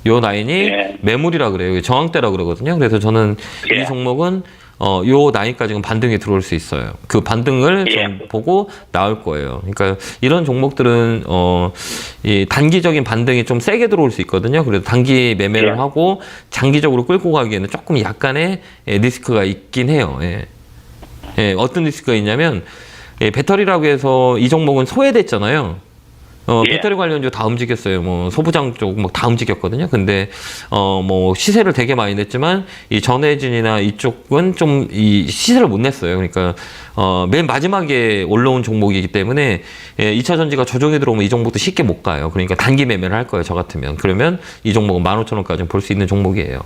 요 라인이 매물이라 그래요. 저항대라 그러거든요. 그래서 저는 이 종목은 요 라인까지는 반등이 들어올 수 있어요. 그 반등을 좀 보고 나올 거예요. 그러니까 이런 종목들은 이 단기적인 반등이 좀 세게 들어올 수 있거든요. 그래서 단기 매매를 하고 장기적으로 끌고 가기에는 조금 약간의 리스크가 있긴 해요. 어떤 리스크가 있냐면 배터리라고 해서 이 종목은 소외됐잖아요. 예. 배터리 관련주 다 움직였어요. 뭐 소부장 쪽 뭐 다 움직였거든요. 근데 뭐 시세를 되게 많이 냈지만 이 전해진이나 이쪽은 좀 이 시세를 못 냈어요. 그러니까 맨 마지막에 올라온 종목이기 때문에 2차 전지가 조정이 들어오면 이 종목도 쉽게 못 가요. 그러니까 단기 매매를 할 거예요. 저 같으면. 그러면 이 종목은 15,000원까지 볼 수 있는 종목이에요.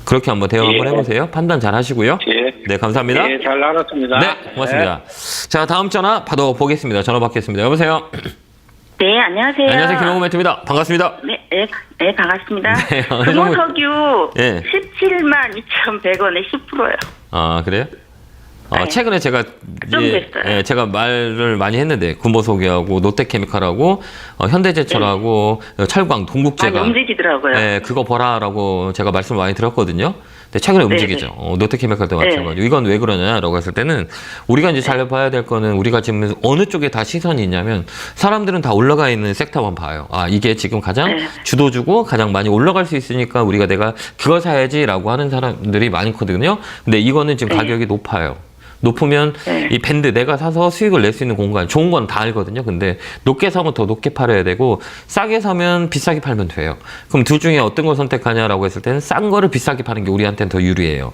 그렇게 한번 대응 한번 해보세요. 판단 잘 하시고요. 예. 네, 감사합니다. 예, 잘 알았습니다. 네, 고맙습니다. 자, 다음 전화 받아보겠습니다. 전화 받겠습니다. 여보세요? 네, 안녕하세요. 안녕하세요. 김영호 멘트입니다. 반갑습니다. 네, 반갑습니다. 네, 어느 금호석유 예. 172,100원에 10%요. 아, 그래요? 네. 최근에 제가 좀 됐어요. 제가 말을 많이 했는데 군보소기하고 롯데케미칼하고 현대제철하고 철광 많이 동국제가 움직이더라고요. 그거 보라라고 제가 말씀을 많이 드렸거든요. 근데 최근에 움직이죠. 롯데케미칼도 마찬가지고. 이건 왜 그러냐라고 했을 때는 우리가 이제 잘 봐야 될 거는 우리가 지금 어느 쪽에 다 시선이 있냐면 사람들은 다 올라가 있는 섹터만 봐요. 아, 이게 지금 가장 주도주고 가장 많이 올라갈 수 있으니까 내가 그거 사야지라고 하는 사람들이 많거든요. 근데 이거는 지금 가격이 높아요. 높으면 이 밴드 내가 사서 수익을 낼 수 있는 공간 좋은 건 다 알거든요. 근데 높게 사면 더 높게 팔아야 되고 싸게 사면 비싸게 팔면 돼요. 그럼 둘 중에 어떤 걸 선택하냐라고 했을 때는 싼 거를 비싸게 파는 게 우리한테는 더 유리해요.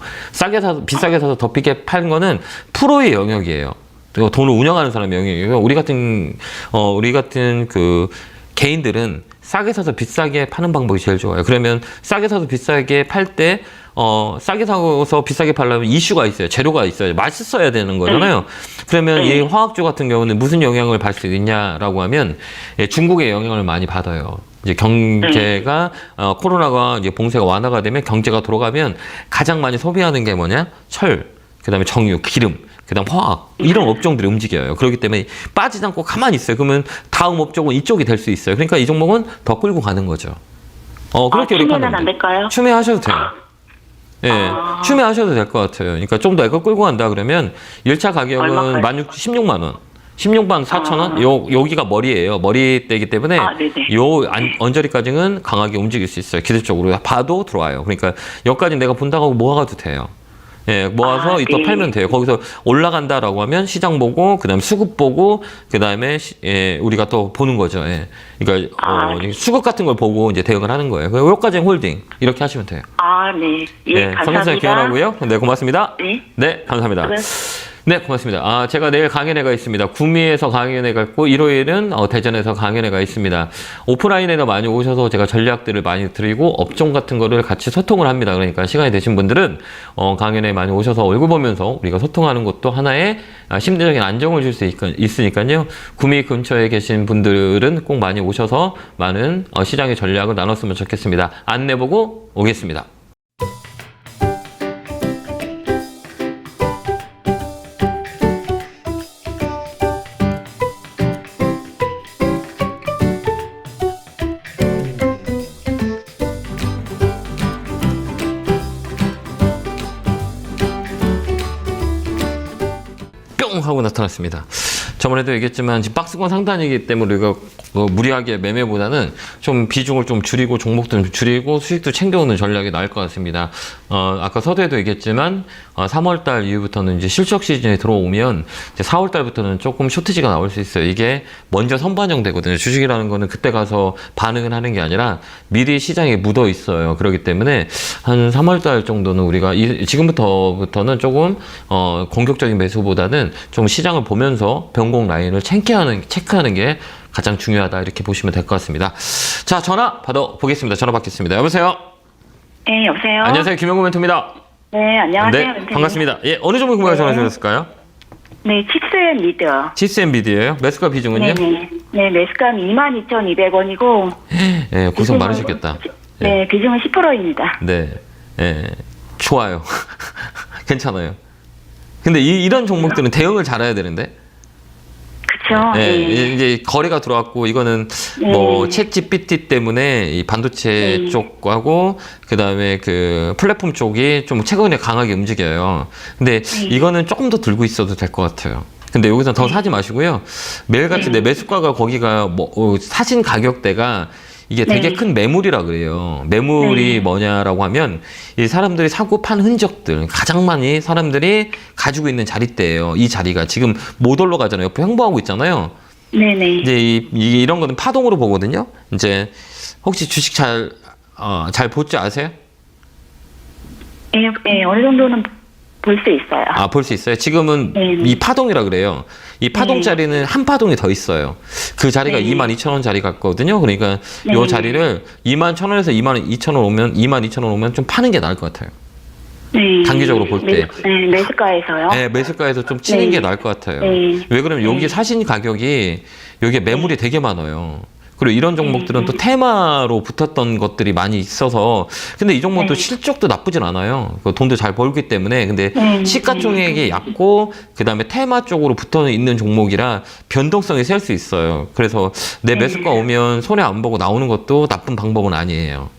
비싸게 사서 더 비싸게 파는 거는 프로의 영역이에요. 돈을 운영하는 사람의 영역이고요. 우리 같은 그 개인들은 싸게 사서 비싸게 파는 방법이 제일 좋아요. 그러면 싸게 사서 비싸게 팔 때 싸게 사서 비싸게 팔려면 이슈가 있어요. 재료가 있어요. 맛있어야 되는 거잖아요. 그러면 이 화학주 같은 경우는 무슨 영향을 받을 수 있냐라고 하면 중국의 영향을 많이 받아요. 이제 경제가 코로나가 이제 봉쇄가 완화가 되면 경제가 돌아가면 가장 많이 소비하는 게 뭐냐? 철, 그다음에 정유, 기름, 그다음 화학 이런 업종들이 움직여요. 그렇기 때문에 빠지지 않고 가만히 있어요. 그러면 다음 업종은 이쪽이 될 수 있어요. 그러니까 이 종목은 더 끌고 가는 거죠. 그렇게 우리 추매는 안 될까요? 추매하셔도 돼요. 예, 추매하셔도 될 것 같아요. 그러니까 좀 더 이거 끌고 간다 그러면 1차 가격은 16만 원. 16만 4천 원? 여기가 머리예요. 머리대이기 때문에 언저리까지는 강하게 움직일 수 있어요. 기술적으로 봐도 들어와요. 그러니까 여기까지 내가 본다고 모아가도 돼요. 예, 모아서 또 팔면 돼요. 거기서 올라간다라고 하면 시장 보고, 그 다음에 수급 보고, 그 다음에 우리가 또 보는 거죠. 예. 그러니까 수급 같은 걸 보고 이제 대응을 하는 거예요. 여기까지는 홀딩 이렇게 하시면 돼요. 네. 예, 감사합니다. 성실하게 기원하고요. 네, 고맙습니다. 네, 감사합니다. 네, 고맙습니다. 제가 내일 강연회가 있습니다. 구미에서 강연회가 있고, 일요일은 대전에서 강연회가 있습니다. 오프라인에도 많이 오셔서 제가 전략들을 많이 드리고, 업종 같은 거를 같이 소통을 합니다. 그러니까 시간이 되신 분들은 강연회에 많이 오셔서 얼굴 보면서 우리가 소통하는 것도 하나의 심리적인 안정을 줄 수 있으니까요. 구미 근처에 계신 분들은 꼭 많이 오셔서 많은 시장의 전략을 나눴으면 좋겠습니다. 안내 보고 오겠습니다. 하고 나타났습니다. 저번에도 얘기했지만 지금 박스권 상단이기 때문에 우리가 무리하게 매매보다는 좀 비중을 좀 줄이고 종목도 좀 줄이고 수익도 챙겨오는 전략이 나을 것 같습니다. 아까 서두에도 얘기했지만 3월달 이후부터는 이제 실적 시즌에 들어오면 이제 4월달부터는 조금 쇼트지가 나올 수 있어요. 이게 먼저 선반영되거든요. 주식이라는 거는 그때 가서 반응을 하는 게 아니라 미리 시장에 묻어 있어요. 그렇기 때문에 한 3월달 정도는 우리가 지금부터는 조금 공격적인 매수보다는 좀 시장을 보면서 변곡 라인을 체크하는 게 가장 중요하다 이렇게 보시면 될 것 같습니다. 자, 전화 받아보겠습니다. 전화 받겠습니다. 여보세요? 네, 여보세요? 안녕하세요. 김영구 멘토입니다. 네, 안녕하세요. 네, 반갑습니다. 예, 어느 종목 궁금해서 전화 주셨을까요? 네, 칩스앤 미드. 칩스앤 미드예요. 매수가 비중은요? 네, 매수가 22,200원이고. 예, 고생 많으셨겠다. 네, 비중은 10%입니다. 네, 예, 좋아요. 괜찮아요. 근데 이런 종목들은 대응을 잘해야 되는데. 그렇죠. 네, 이제 거래가 들어왔고 이거는 뭐 챗GPT 때문에 이 반도체 쪽하고 그다음에 그 플랫폼 쪽이 좀 최근에 강하게 움직여요. 근데 이거는 조금 더 들고 있어도 될 것 같아요. 근데 여기서 더 사지 마시고요. 매일같이 내 매수가가 거기가 사신 가격대가 이게 되게 큰 매물이라 그래요. 매물이 뭐냐라고 하면 이 사람들이 사고 판 흔적들 가장 많이 사람들이 가지고 있는 자리대예요. 이 자리가 지금 못 올라가잖아요. 옆에 횡보하고 있잖아요. 네네. 이제 이런 거는 파동으로 보거든요. 이제 혹시 주식 잘 볼 줄 아세요? 예, 어느 정도는 볼 수 있어요. 아, 볼 수 있어요. 지금은 네. 이 파동이라 그래요. 이 파동짜리는 한 파동이 더 있어요. 그 자리가 네. 22,000원 자리 같거든요. 그러니까 요 네. 자리를 21,000원에서 22,000원 오면 22,000원 오면 좀 파는 게 나을 것 같아요. 네. 단기적으로 볼 때. 네, 매수가에서요. 네, 매수가에서 좀 치는 네. 게 나을 것 같아요. 네. 왜 그러면 여기 네. 사신 가격이 여기에 매물이 되게 많아요. 그리고 이런 종목들은 또 테마로 붙었던 것들이 많이 있어서 근데 이 종목도 네. 실적도 나쁘진 않아요. 그 돈도 잘 벌기 때문에 근데 네. 시가총액이 얕고 그다음에 테마 쪽으로 붙어 있는 종목이라 변동성이 셀 수 있어요. 그래서 내 매수가 오면 손해 안 보고 나오는 것도 나쁜 방법은 아니에요.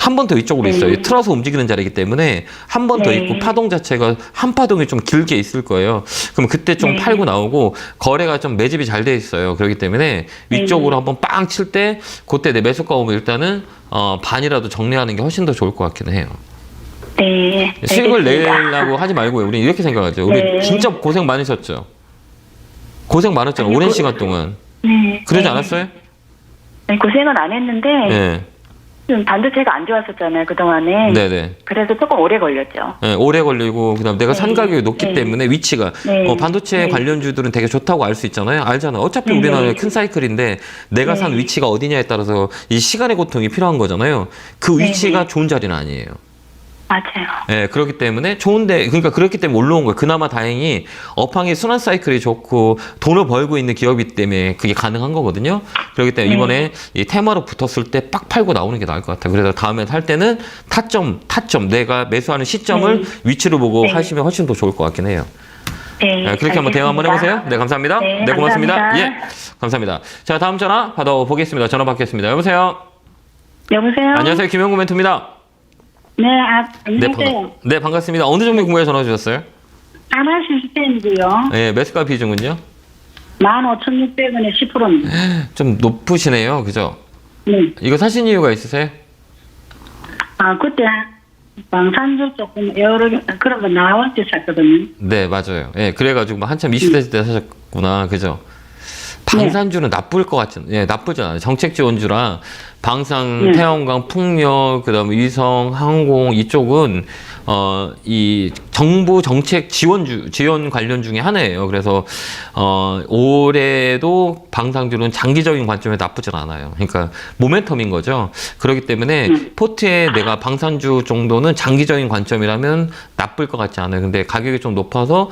한 번 더 이쪽으로 있어요. 틀어서 움직이는 자리이기 때문에 한 번 더 네. 있고 파동 자체가 한 파동이 좀 길게 있을 거예요. 그럼 그때 좀 네. 팔고 나오고 거래가 좀 매집이 잘 돼 있어요. 그렇기 때문에 위쪽으로 한번 빵 칠 때 그때 내 매수가 오면 일단은 반이라도 정리하는 게 훨씬 더 좋을 것 같긴 해요. 네. 수익을 알겠습니다. 내려고 하지 말고요. 우리 이렇게 생각하죠. 우리 네. 진짜 고생 많으셨죠. 고생 많았잖아요. 오랜 시간 동안. 네. 그러지 네. 않았어요? 네, 고생은 안 했는데 네. 좀 반도체가 안 좋았었잖아요, 그동안에. 네네. 그래서 조금 오래 걸렸죠. 네, 오래 걸리고 그다음 내가 산 네. 가격이 높기 네. 때문에 위치가 네. 반도체 네. 관련주들은 되게 좋다고 알 수 있잖아요. 알잖아. 어차피 네. 우리나라는 큰 사이클인데 내가 네. 산 위치가 어디냐에 따라서 이 시간의 고통이 필요한 거잖아요. 그 네. 위치가 좋은 자리는 아니에요. 맞아요. 네, 그렇기 때문에 좋은데 그러니까 그렇기 때문에 올라온 거예요. 그나마 다행히 업황이 순환 사이클이 좋고 돈을 벌고 있는 기업이기 때문에 그게 가능한 거거든요. 그렇기 때문에 이번에 이 테마로 붙었을 때 빡 팔고 나오는 게 나을 것 같아요. 그래서 다음에 살 때는 타점 내가 매수하는 시점을 위치로 보고 네. 하시면 훨씬 더 좋을 것 같긴 해요. 네. 네, 그렇게 한번 대화 한번 해보세요. 네, 감사합니다. 네, 고맙습니다. 감사합니다. 예, 감사합니다. 자, 다음 전화 받아보겠습니다. 전화 받겠습니다. 여보세요. 여보세요? 안녕하세요. 김영구 멘토입니다. 네, 네, 네, 반갑습니다. 어느 종목 궁금해 전화 주셨어요? 하나 시스템이고요. 네, 매수가 비중은요? 15,600원에 10%입니다. 좀 높으시네요. 그죠? 네. 이거 사신 이유가 있으세요? 그때 방산주 조금 여러 개, 그런 거 나올 때 샀거든요. 네, 맞아요. 예, 그래가지고 막 한참 이슈됐을 때 사셨구나. 그죠? 방산주는 나쁠 것 같은, 예, 나쁘지 않아요. 정책 지원주라 방산, 태양광, 풍력, 그다음에 위성, 항공 이쪽은 이 정부 정책 지원 관련 중에 하나예요. 그래서 올해도 방산주는 장기적인 관점에 나쁘진 않아요. 그러니까 모멘텀인 거죠. 그렇기 때문에 포트에 내가 방산주 정도는 장기적인 관점이라면 나쁠 것 같지 않아요. 근데 가격이 좀 높아서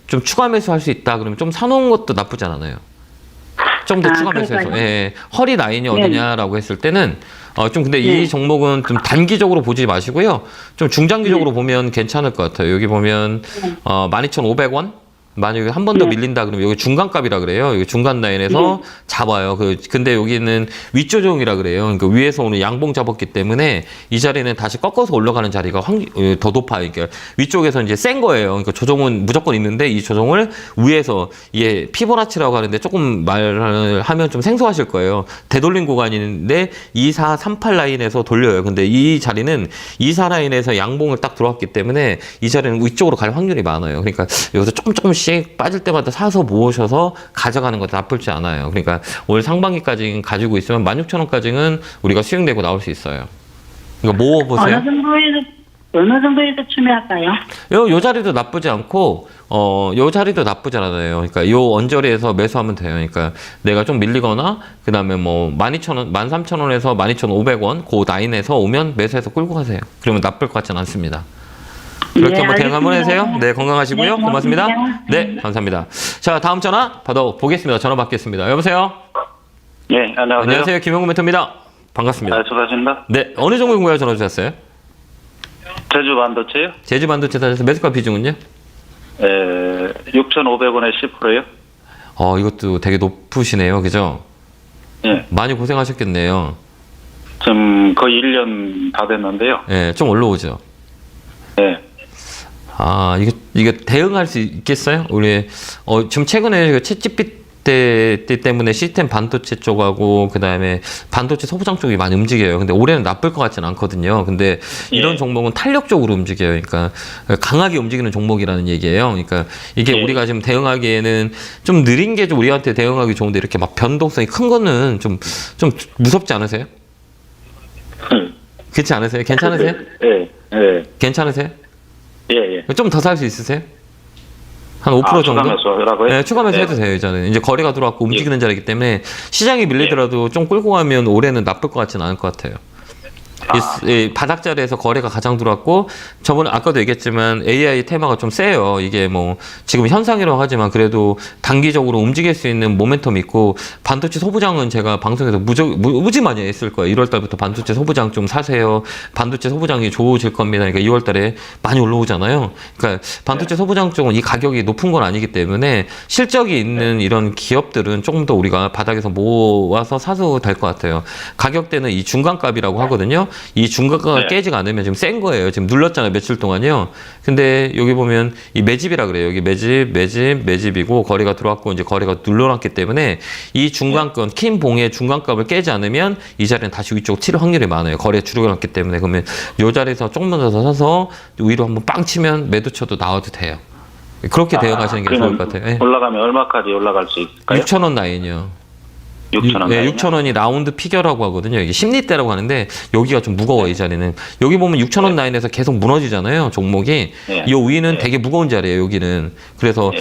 좀 추가 매수할 수 있다 그러면 좀 사놓은 것도 나쁘지 않아요. 좀 더 추가 매수해서 예, 허리 라인이 어디냐라고 했을 때는 좀 근데 이 종목은 좀 단기적으로 보지 마시고요. 좀 중장기적으로 보면 괜찮을 것 같아요. 여기 보면 12,500원 만약에 한 번 더 밀린다 그러면 여기 중간값이라 그래요. 여기 중간 라인에서 잡아요. 근데 여기는 윗조정이라 그래요. 그러니까 위에서 오는 양봉 잡았기 때문에 이 자리는 다시 꺾어서 올라가는 자리가 더 높아요. 그러니까 위쪽에서 이제 센 거예요. 그러니까 조정은 무조건 있는데 이 조정을 위에서 이게 피보나치라고 하는데 조금 말을 하면 좀 생소하실 거예요. 되돌림 구간인데 2438 라인에서 돌려요. 근데 이 자리는 24 라인에서 양봉을 딱 들어왔기 때문에 이 자리는 위쪽으로 갈 확률이 많아요. 그러니까 여기서 조금씩 빠질 때마다 사서 모으셔서 가져가는 것도 나쁘지 않아요. 그러니까 올 상반기까지 가지고 있으면 16,000원까지는 우리가 수익 내고 나올 수 있어요. 이거 모아보세요. 어느 정도에서 추매할까요? 요 자리도 나쁘지 않고, 요 자리도 나쁘지 않아요. 그러니까 요 언저리에서 매수하면 돼요. 그러니까 내가 좀 밀리거나, 그 다음에 뭐 12,000원, 13,000원에서 12,500원, 그 라인에서 오면 매수해서 끌고 가세요. 그러면 나쁠 것 같지는 않습니다. 그렇게 네, 한번 대응 한번 해주세요. 알겠습니다. 네, 건강하시고요. 네, 고맙습니다. 고맙습니다. 네, 감사합니다. 자, 다음 전화 받아보겠습니다. 전화 받겠습니다. 여보세요? 네, 안녕하세요. 안녕하세요. 김영구 멘토입니다. 반갑습니다. 수고하십니다. 네, 어느 종목 궁금해 전화 주셨어요? 제주 반도체요? 제주 반도체 사셔서 매수가 비중은요? 6,500원에 10%요? 이것도 되게 높으시네요. 그죠? 예. 많이 고생하셨겠네요. 지금 거의 1년 다 됐는데요. 예, 좀 올라오죠. 예. 이거 대응할 수 있겠어요? 우리, 지금 최근에 챗GPT 때문에 시스템 반도체 쪽하고 그다음에 반도체 소부장 쪽이 많이 움직여요. 근데 올해는 나쁠 것 같지는 않거든요. 근데 이런 종목은 탄력적으로 움직여요. 그러니까 강하게 움직이는 종목이라는 얘기예요. 그러니까 이게 우리가 지금 대응하기에는 좀 느린 게 좀 우리한테 대응하기 좋은데 이렇게 막 변동성이 큰 거는 좀 무섭지 않으세요? 그렇지 않으세요? 괜찮으세요? 예. 괜찮으세요? 예. 좀 더 살 수 있으세요? 한 5% 정도? 추가 매수라고요? 네, 추가 매수 해도 돼요, 이제는. 이제 거래가 들어왔고 움직이는 자리이기 때문에 시장이 밀리더라도 좀 끌고 가면 올해는 나쁠 것 같지는 않을 것 같아요. 이 바닥자리에서 거래가 가장 들어왔고, 저번에 아까도 얘기했지만 AI 테마가 좀 세요. 이게 뭐 지금 현상이라고 하지만 그래도 단기적으로 움직일 수 있는 모멘텀이 있고, 반도체 소부장은 제가 방송에서 무지 많이 했을 거예요. 1월 달부터 반도체 소부장 좀 사세요. 반도체 소부장이 좋아질 겁니다. 그러니까 2월 달에 많이 올라오잖아요. 그러니까 반도체 소부장 쪽은 이 가격이 높은 건 아니기 때문에 실적이 있는 이런 기업들은 조금 더 우리가 바닥에서 모아서 사도 될 것 같아요. 가격대는 이 중간값이라고 하거든요. 이 중간가가 깨지가 않으면 지금 센 거예요. 지금 눌렀잖아요. 며칠 동안요. 근데 여기 보면 이 매집이라 그래요. 여기 매집이고 거래가 들어왔고 이제 거래가 눌러놨기 때문에 이 중간권, 킨 봉의 중간값을 깨지 않으면 이 자리는 다시 위쪽 칠 확률이 많아요. 거래 줄여놨기 때문에. 그러면 이 자리에서 조금만 더 사서 위로 한번 빵 치면 매도 쳐도 나와도 돼요. 그렇게 대응하시는 게 좋을 것 같아요. 네. 올라가면 얼마까지 올라갈 수 있을까요? 6,000원 라인이요. 6,000원. 네, 6,000원이 라운드 피겨라고 하거든요. 이게 심리대라고 하는데 여기가 좀 무거워 이 자리는. 여기 보면 6,000원 라인에서 계속 무너지잖아요. 종목이. 이 위는 되게 무거운 자리예요. 여기는. 그래서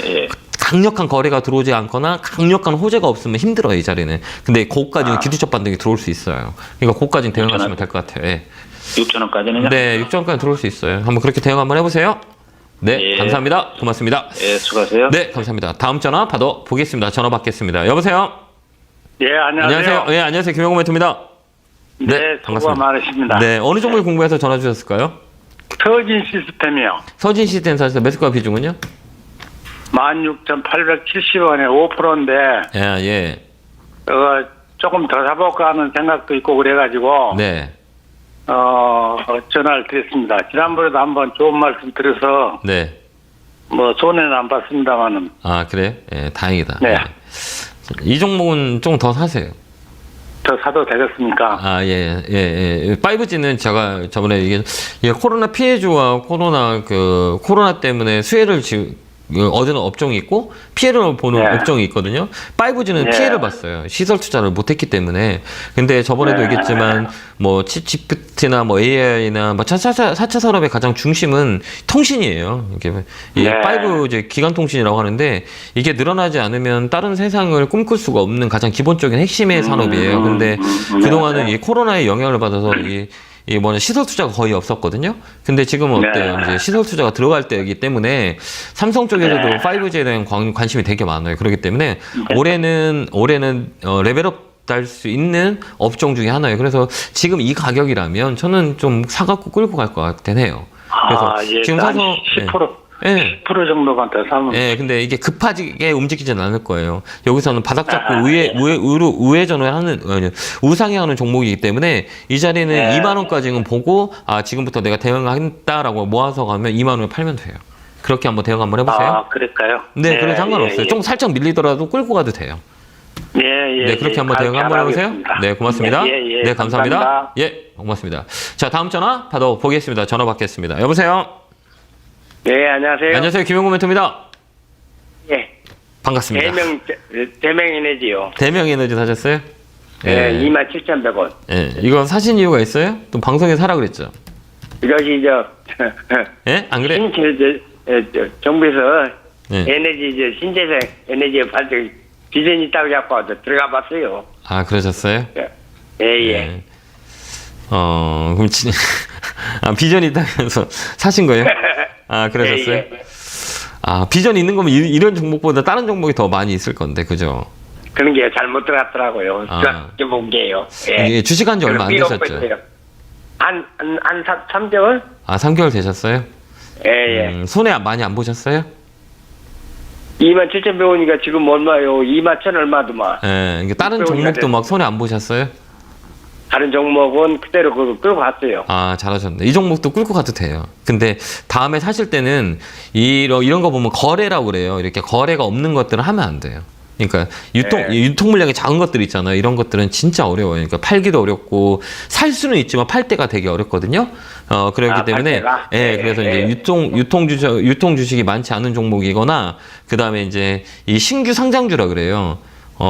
강력한 거래가 들어오지 않거나 강력한 호재가 없으면 힘들어요. 이 자리는. 근데 고까지는 기술적 반등이 들어올 수 있어요. 그러니까 고까지는 대응하시면 될 것 같아요. 예. 6,000원까지는요? 네, 6,000원까지 들어올 수 있어요. 한번 그렇게 대응 한번 해보세요. 네, 감사합니다. 고맙습니다. 예, 수고하세요. 네, 감사합니다. 다음 전화 받아보겠습니다. 전화 받겠습니다. 여보세요? 예, 안녕하세요. 예, 안녕하세요. 김영구 멘토입니다. 네, 수고가 많으십니다. 네, 어느 종목을 공부해서 전화 주셨을까요? 서진 시스템이요. 서진 시스템 사실 매수가 비중은요? 16,870원에 5%인데, 예. 조금 더 사볼까 하는 생각도 있고 그래가지고, 네. 전화를 드렸습니다. 지난번에도 한번 좋은 말씀 드려서, 네. 뭐, 손해는 안 봤습니다만은. 아, 그래? 예, 다행이다. 네. 이 종목은 좀 더 사세요. 더 사도 되겠습니까? 아, 예. 5G는 제가 저번에 이게 코로나 피해주와 코로나 때문에 수혜를 얻은 업종이 있고 피해를 보는 업종이 있거든요. 5G는 피해를 봤어요. 시설 투자를 못했기 때문에. 근데 저번에도 얘기했지만 뭐 칩GPT나 뭐 AI나 뭐 4차 산업의 가장 중심은 통신이에요. 이게 5G 기관 통신이라고 하는데 이게 늘어나지 않으면 다른 세상을 꿈꿀 수가 없는 가장 기본적인 핵심의 산업이에요. 근데 그동안은 이 코로나의 영향을 받아서 시설 투자가 거의 없었거든요. 근데 지금은 어때요? 이제 시설 투자가 들어갈 때이기 때문에 삼성 쪽에서도 5G에 대한 관심이 되게 많아요. 그렇기 때문에 올해는 레벨업 달 수 있는 업종 중에 하나예요. 그래서 지금 이 가격이라면 저는 좀 사갖고 끌고 갈 것 같긴 해요. 그래서 지금 사서 10%. 10% 정도만 더 사면. 근데 이게 급하게 움직이지는 않을 거예요. 여기서는 바닥 잡고 우회전을 하는, 우상향하는 종목이기 때문에 이 자리는 2만원까지는 보고, 지금부터 내가 대응하겠다라고 모아서 가면 2만원에 팔면 돼요. 그렇게 한번 대응 한번 해보세요. 아, 그럴까요? 네, 그래도 상관없어요. 좀 살짝 밀리더라도 끌고 가도 돼요. 네, 그렇게 한번 대응 한번 해보세요. 네, 고맙습니다. 네, 감사합니다. 예, 고맙습니다. 자, 다음 전화 받아보겠습니다. 전화 받겠습니다. 여보세요? 네, 안녕하세요. 안녕하세요. 김영구 멘토입니다. 예. 반갑습니다. 대명에너지요. 대명에너지 사셨어요? 네, 27,100원. 예, 이거 사신 이유가 있어요? 또 방송에 사라 그랬죠? 이것이 예? 안 그래? 정부에서 에너지 신재생 에너지 발전 비전이 있다고 자꾸 들어가 봤어요. 아, 그러셨어요? 예. 그럼 비전이 있다면서 사신 거예요? 아, 그러셨어요? 비전이 있는 거면 이런 종목보다 다른 종목이 더 많이 있을 건데, 그죠? 그런 게 잘못 들어갔더라고요. 그렇게 본 게요. 이게 주식한 지 얼마 안 되셨죠? 한 3개월? 3개월 되셨어요? 예. 손해 많이 안 보셨어요? 27,100원이니까 지금 얼마요? 21,000 얼마더만. 이게 다른 종목도 막 손해 안 보셨어요? 다른 종목은 그대로 끌고 갔어요. 잘하셨네. 이 종목도 끌고 가도 돼요. 근데 다음에 사실 때는 이런 거 보면 거래라고 그래요. 이렇게 거래가 없는 것들은 하면 안 돼요. 그러니까 유통 물량이 작은 것들 있잖아요. 이런 것들은 진짜 어려워요. 그러니까 팔기도 어렵고 살 수는 있지만 팔 때가 되게 어렵거든요. 그렇기 때문에 그래서 이제 유통 주식이 많지 않은 종목이거나 그다음에 이제 이 신규 상장주라 그래요.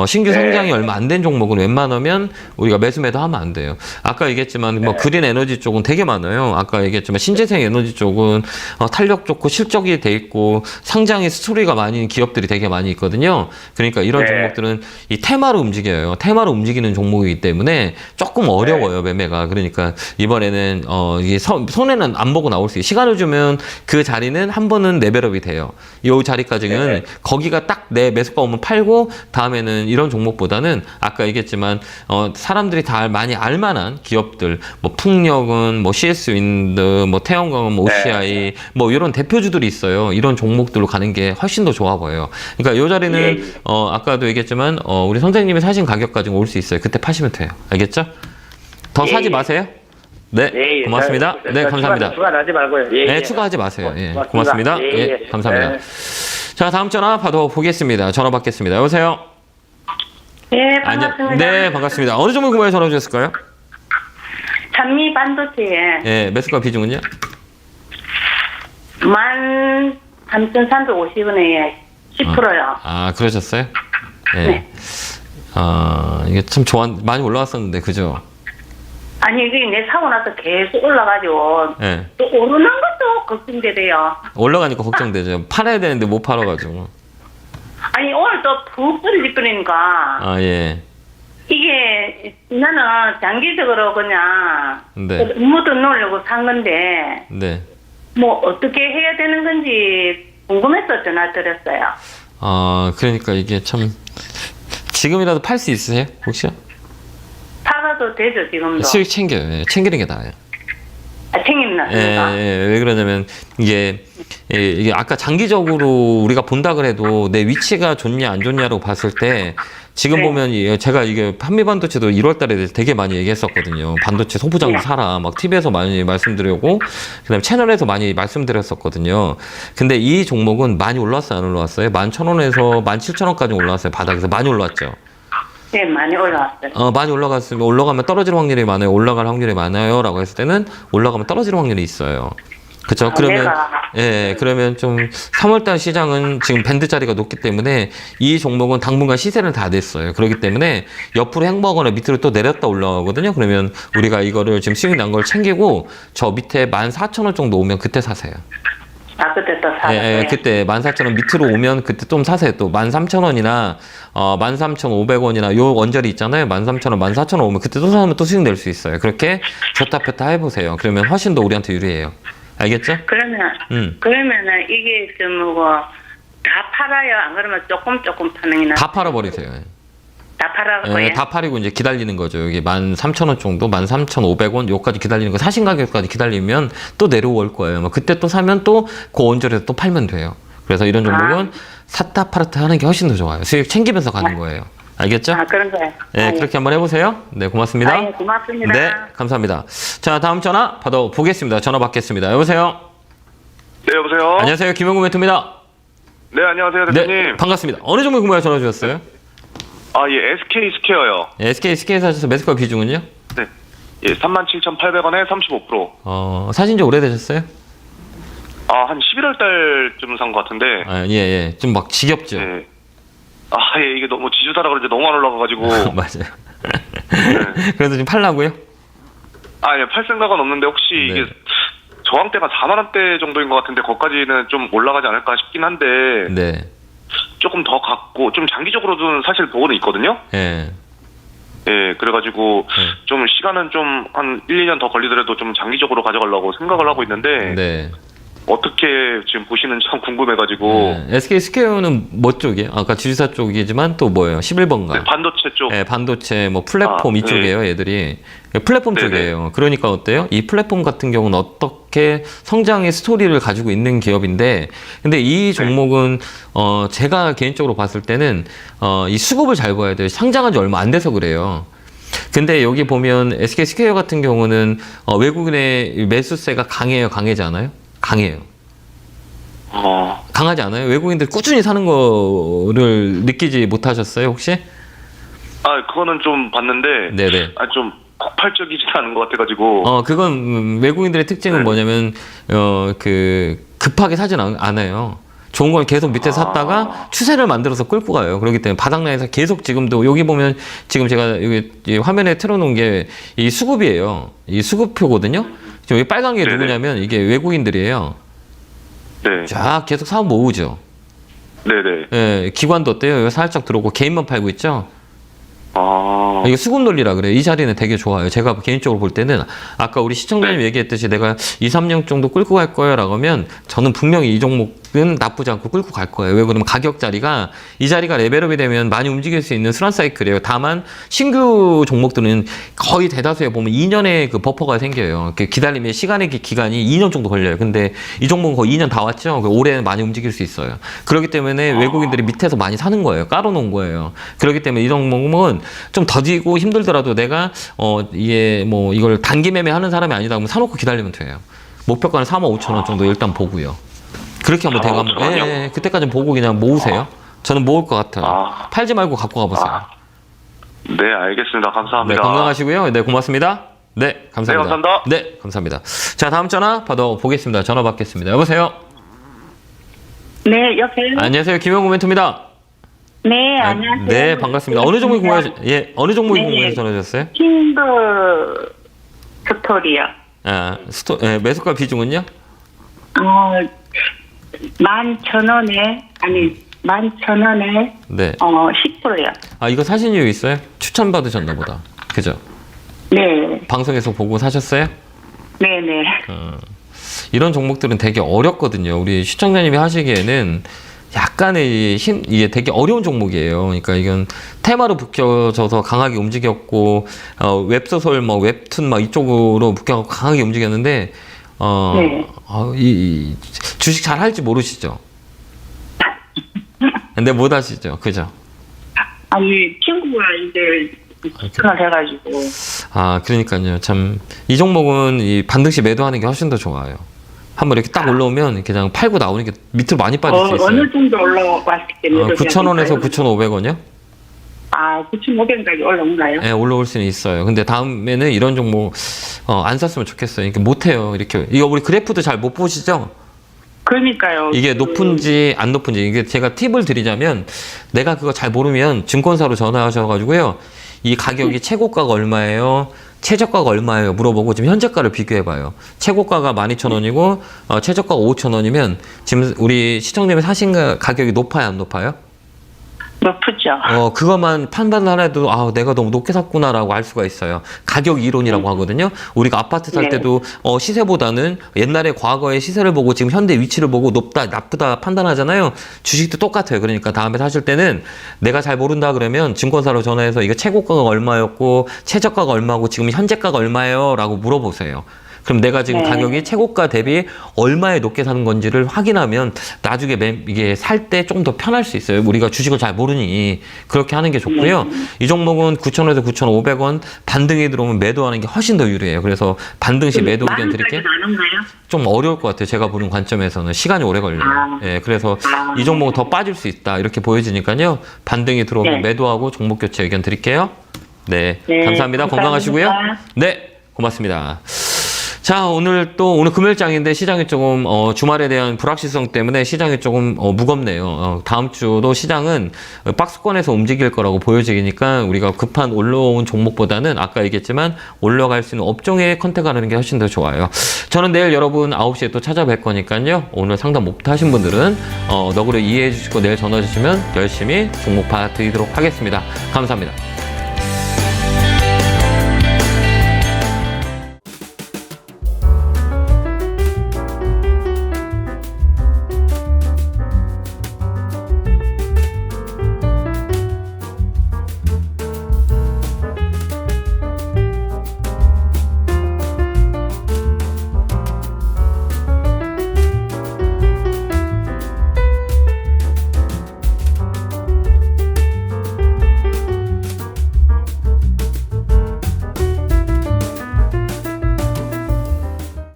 신규 상장이 얼마 안 된 종목은 웬만하면 우리가 매수 매도하면 안 돼요. 아까 얘기했지만 뭐 그린 에너지 쪽은 되게 많아요. 아까 얘기했지만 신재생 에너지 쪽은 탄력 좋고 실적이 돼 있고 상장의 스토리가 많은 기업들이 되게 많이 있거든요. 그러니까 이런 종목들은 이 테마로 움직여요. 테마로 움직이는 종목이기 때문에 조금 어려워요, 매매가. 그러니까 이번에는 이게 손해는 안 보고 나올 수 있어요. 시간을 주면 그 자리는 한 번은 레벨업이 돼요. 이 자리까지는 거기가 딱 내 매수가 오면 팔고 다음에는 이런 종목보다는 아까 얘기했지만 사람들이 다 많이 알만한 기업들 뭐 풍력은 뭐 CS 윈드 뭐 태양광은 뭐 OCI 뭐 이런 대표주들이 있어요. 이런 종목들로 가는 게 훨씬 더 좋아 보여요. 그러니까 이 자리는 아까도 얘기했지만 우리 선생님이 사신 가격 가지고 올 수 있어요. 그때 파시면 돼요. 알겠죠? 더 사지 마세요. 네, 고맙습니다. 네, 감사합니다. 추가하지 말고요. 추가하지 마세요. 고맙습니다. 감사합니다. 자, 다음 전화 받아보겠습니다. 전화 받겠습니다. 여보세요? 네, 반갑습니다. 네, 반갑습니다. 어느 종목 궁금해 전화 주셨을까요? 산미 반도체에 매수가 비중은요? 13,350원에 10%요. 그러셨어요? 네. 이게 참 많이 올라왔었는데, 그죠? 아니, 이게 내 사고 나서 계속 올라가지고, 또 오르는 것도 걱정되대요. 올라가니까 걱정되죠. 팔아야 되는데 못 팔아가지고. 아니, 오늘 또 푹 떨어지니까. 이게, 나는 장기적으로 그냥, 업무도 넣으려고 산 건데, 뭐, 어떻게 해야 되는 건지 궁금해서 전화 드렸어요. 그러니까 이게 참, 지금이라도 팔 수 있으세요? 혹시요? 팔아도 되죠, 지금도. 수익 챙겨요. 챙기는 게 나아요. 챙깁니다. 왜 그러냐면 이게 아까 장기적으로 우리가 본다 그래도 내 위치가 좋냐 안 좋냐라고 봤을 때 지금 보면 제가 이게 한미반도체도 1월 달에 되게 많이 얘기했었거든요. 반도체 소부장 사라 막 TV에서 많이 말씀드리고 그다음에 채널에서 많이 말씀드렸었거든요. 근데 이 종목은 많이 올랐어요, 안 올라왔어요? 11,000원에서 17,000원까지 올라왔어요. 바닥에서 많이 올랐죠. 네, 많이 올라왔어요. 많이 올라갔으면 올라가면 떨어질 확률이 많아요. 올라갈 확률이 많아요. 라고 했을 때는 올라가면 떨어질 확률이 있어요. 그렇죠? 그러면 그러면 좀 3월달 시장은 지금 밴드 자리가 높기 때문에 이 종목은 당분간 시세는 다 냈어요. 그렇기 때문에 옆으로 행보하거나 밑으로 또 내렸다 올라가거든요. 그러면 우리가 이거를 지금 수익 난 걸 챙기고 저 밑에 14,000원 정도 오면 그때 사세요. 그때 또 사세요. 그때 14,000원 밑으로 오면 그때 좀 사세요. 또 13,000원이나 13,500원이나 요 원저리 있잖아요. 13,000원, 14,000원 오면 그때 또 사면 또 수익 낼 수 있어요. 그렇게 줬다 폈다 해보세요. 그러면 훨씬 더 우리한테 유리해요. 알겠죠? 그러면은 이게 다 팔아요? 안 그러면 조금 파는 게 나아요? 다 팔아버리세요. 다 팔아요? 다 팔리고 이제 기다리는 거죠. 여기 13,000원 정도, 13,500원 요까지 기다리는 거, 사신 가격까지 기다리면 또 내려올 거예요. 그때 또 사면 또 그 원저리에서 또 팔면 돼요. 그래서 이런 종목은 샀다 팔았다 하는 게 훨씬 더 좋아요. 수익 챙기면서 가는 거예요. 알겠죠? 그런 거예요. 그렇게 한번 해보세요. 네, 고맙습니다. 고맙습니다. 네, 감사합니다. 자, 다음 전화 받아보겠습니다. 전화 받겠습니다. 여보세요? 네, 여보세요? 안녕하세요. 김영구 멘토입니다. 네, 안녕하세요, 대표님. 네, 반갑습니다. 어느 종목 궁금해 전화 주셨어요? SK 스퀘어요. SK 스퀘어 사셔서 매수가 비중은요? 네. 37,800원에 35%. 사신 지 오래되셨어요? 한 11월 달쯤 산 것 같은데. 좀 막 지겹죠? 네. 이게 너무 지주사라 그런지 너무 안 올라가가지고. 맞아요. 그래서 지금 팔라고요? 팔 생각은 없는데 혹시 이게 저항대가 4만원대 정도인 것 같은데 거기까지는 좀 올라가지 않을까 싶긴 한데. 조금 더 갖고 좀 장기적으로는 사실 보고는 있거든요. 그래가지고 좀 시간은 좀 한 1, 2년 더 걸리더라도 좀 장기적으로 가져가려고 생각을 하고 있는데 어떻게 지금 보시는지 참 궁금해가지고. SK 스퀘어는 뭐 쪽이에요? 아까 지주사 쪽이지만 또 뭐예요? 11번가. 반도체 쪽. 반도체 뭐 플랫폼 이쪽이에요, 얘들이. 플랫폼 쪽이에요. 그러니까 어때요? 이 플랫폼 같은 경우는 어떻게 성장의 스토리를 가지고 있는 기업인데, 근데 이 종목은 제가 개인적으로 봤을 때는 이 수급을 잘 봐야 돼요. 상장한 지 얼마 안 돼서 그래요. 근데 여기 보면 SK 스퀘어 같은 경우는 외국인의 매수세가 강해요, 강하지 않아요? 강해요. 강하지 않아요? 외국인들 꾸준히 사는 거를 느끼지 못하셨어요, 혹시? 그거는 좀 봤는데. 네네. 좀 폭발적이지 않은 것 같아가지고. 그건 외국인들의 특징은 뭐냐면, 급하게 사진 않아요. 좋은 걸 계속 밑에 샀다가 추세를 만들어서 끌고 가요. 그렇기 때문에 바닥라인에서 계속 지금도 여기 보면 지금 제가 여기 이 화면에 틀어놓은 게 이 수급이에요. 이 수급표거든요. 지금 여기 빨간 게 누구냐면 이게 외국인들이에요. 네. 쫙 계속 사업 모으죠. 네네. 예, 기관도 어때요? 여기 살짝 들어오고 개인만 팔고 있죠. 이게 수급 논리라 그래요. 이 자리는 되게 좋아요. 제가 개인적으로 볼 때는 아까 우리 시청자님 얘기했듯이 내가 2, 3년 정도 끌고 갈 거예요 라고 하면 저는 분명히 이 종목은 나쁘지 않고 끌고 갈 거예요. 왜 그러면 가격 자리가 이 자리가 레벨업이 되면 많이 움직일 수 있는 순환 사이클이에요. 다만 신규 종목들은 거의 대다수에 보면 2년의 그 버퍼가 생겨요. 기다림의 시간의 기간이 2년 정도 걸려요. 근데 이 종목은 거의 2년 다 왔죠. 올해는 많이 움직일 수 있어요. 그렇기 때문에 외국인들이 밑에서 많이 사는 거예요. 깔아놓은 거예요. 그렇기 때문에 이 종목은 좀 더디고 힘들더라도 내가 이게 뭐 이걸 단기 매매하는 사람이 아니다 그러면 사놓고 기다리면 돼요. 목표가는 45,000원 정도 일단 보고요. 그렇게 한번 대고 한번 그때까지는 보고 그냥 모으세요. 저는 모을 것 같아요. 팔지 말고 갖고 가보세요. 네, 알겠습니다. 감사합니다. 네, 건강하시고요. 네, 고맙습니다. 네, 감사합니다. 네, 감사합니다. 네, 감사합니다. 자, 다음 전화 받아보겠습니다. 전화 받겠습니다. 여보세요? 네, 여보세요? 안녕하세요. 김영구 멘토입니다. 네, 안녕하세요. 네, 반갑습니다. 어느 종목이 어느 종목이 궁금해서 전화 주셨어요? 킨드 스토리요. 매수가 비중은요? 11,000원에, 아니, 11,000원에, 네. 10%요. 이거 사신 이유 있어요? 추천받으셨나 보다. 그죠? 네. 방송에서 보고 사셨어요? 네네. 이런 종목들은 되게 어렵거든요. 우리 시청자님이 하시기에는 약간의 이게 되게 어려운 종목이에요. 그러니까 이건 테마로 묶여져서 강하게 움직였고, 웹소설, 웹툰 이쪽으로 묶여서 강하게 움직였는데, 네. 이 주식 잘 할지 모르시죠? 근데 못 하시죠? 그죠? 아니, 친구가 이제 추천을 해가지고. 그러니까요. 참, 이 종목은 이 반등시 매도하는 게 훨씬 더 좋아요. 한번 이렇게 딱 올라오면 이렇게 그냥 팔고 나오는 게 밑으로 많이 빠질 수 있어요. 어느 정도 올라왔을 때 9,000원에서 9,500원이요? 9,500원까지 올라온가요? 네, 올라올 수는 있어요. 근데 다음에는 이런 종목 안 샀으면 좋겠어요. 이렇게 못해요. 이거 우리 그래프도 잘 못 보시죠? 그러니까요. 이게 높은지 안 높은지 이게 제가 팁을 드리자면 내가 그거 잘 모르면 증권사로 전화하셔가지고요. 이 가격이 최고가가 얼마예요? 최저가가 얼마예요? 물어보고 지금 현재가를 비교해봐요. 최고가가 12,000원이고 최저가가 5,000원이면 지금 우리 시청자님이 사신 가격이 높아요? 안 높아요? 높죠. 그것만 판단을 해도 내가 너무 높게 샀구나라고 알 수가 있어요. 가격 이론이라고 하거든요. 우리가 아파트 살 때도 시세보다는 옛날에 과거의 시세를 보고 지금 현대 위치를 보고 높다, 나쁘다 판단하잖아요. 주식도 똑같아요. 그러니까 다음에 사실 때는 내가 잘 모른다 그러면 증권사로 전화해서 이거 최고가가 얼마였고 최저가가 얼마고 지금 현재가가 얼마예요? 라고 물어보세요. 그럼 내가 지금 가격이 최고가 대비 얼마에 높게 사는 건지를 확인하면 나중에 이게 살 때 좀 더 편할 수 있어요. 우리가 주식을 잘 모르니 그렇게 하는 게 좋고요. 이 종목은 9,000원에서 9,500원 반등이 들어오면 매도하는 게 훨씬 더 유리해요. 그래서 반등시 매도 의견 드릴게요. 좀 어려울 것 같아요. 제가 보는 관점에서는 시간이 오래 걸려요. 그래서 이 종목은 더 빠질 수 있다 이렇게 보여지니까요. 반등이 들어오면 매도하고 종목 교체 의견 드릴게요. 네, 감사합니다. 건강하시고요. 네, 고맙습니다. 자, 오늘 금요일장인데 시장이 조금 주말에 대한 불확실성 때문에 시장이 조금 무겁네요. 다음 주도 시장은 박스권에서 움직일 거라고 보여지니까 우리가 급한 올라온 종목보다는 아까 얘기했지만 올라갈 수 있는 업종에 컨택하는 게 훨씬 더 좋아요. 저는 내일 여러분 9시에 또 찾아뵐 거니까요. 오늘 상담 못 하신 분들은 너그러 이해해 주시고 내일 전화 주시면 열심히 종목 봐드리도록 하겠습니다. 감사합니다.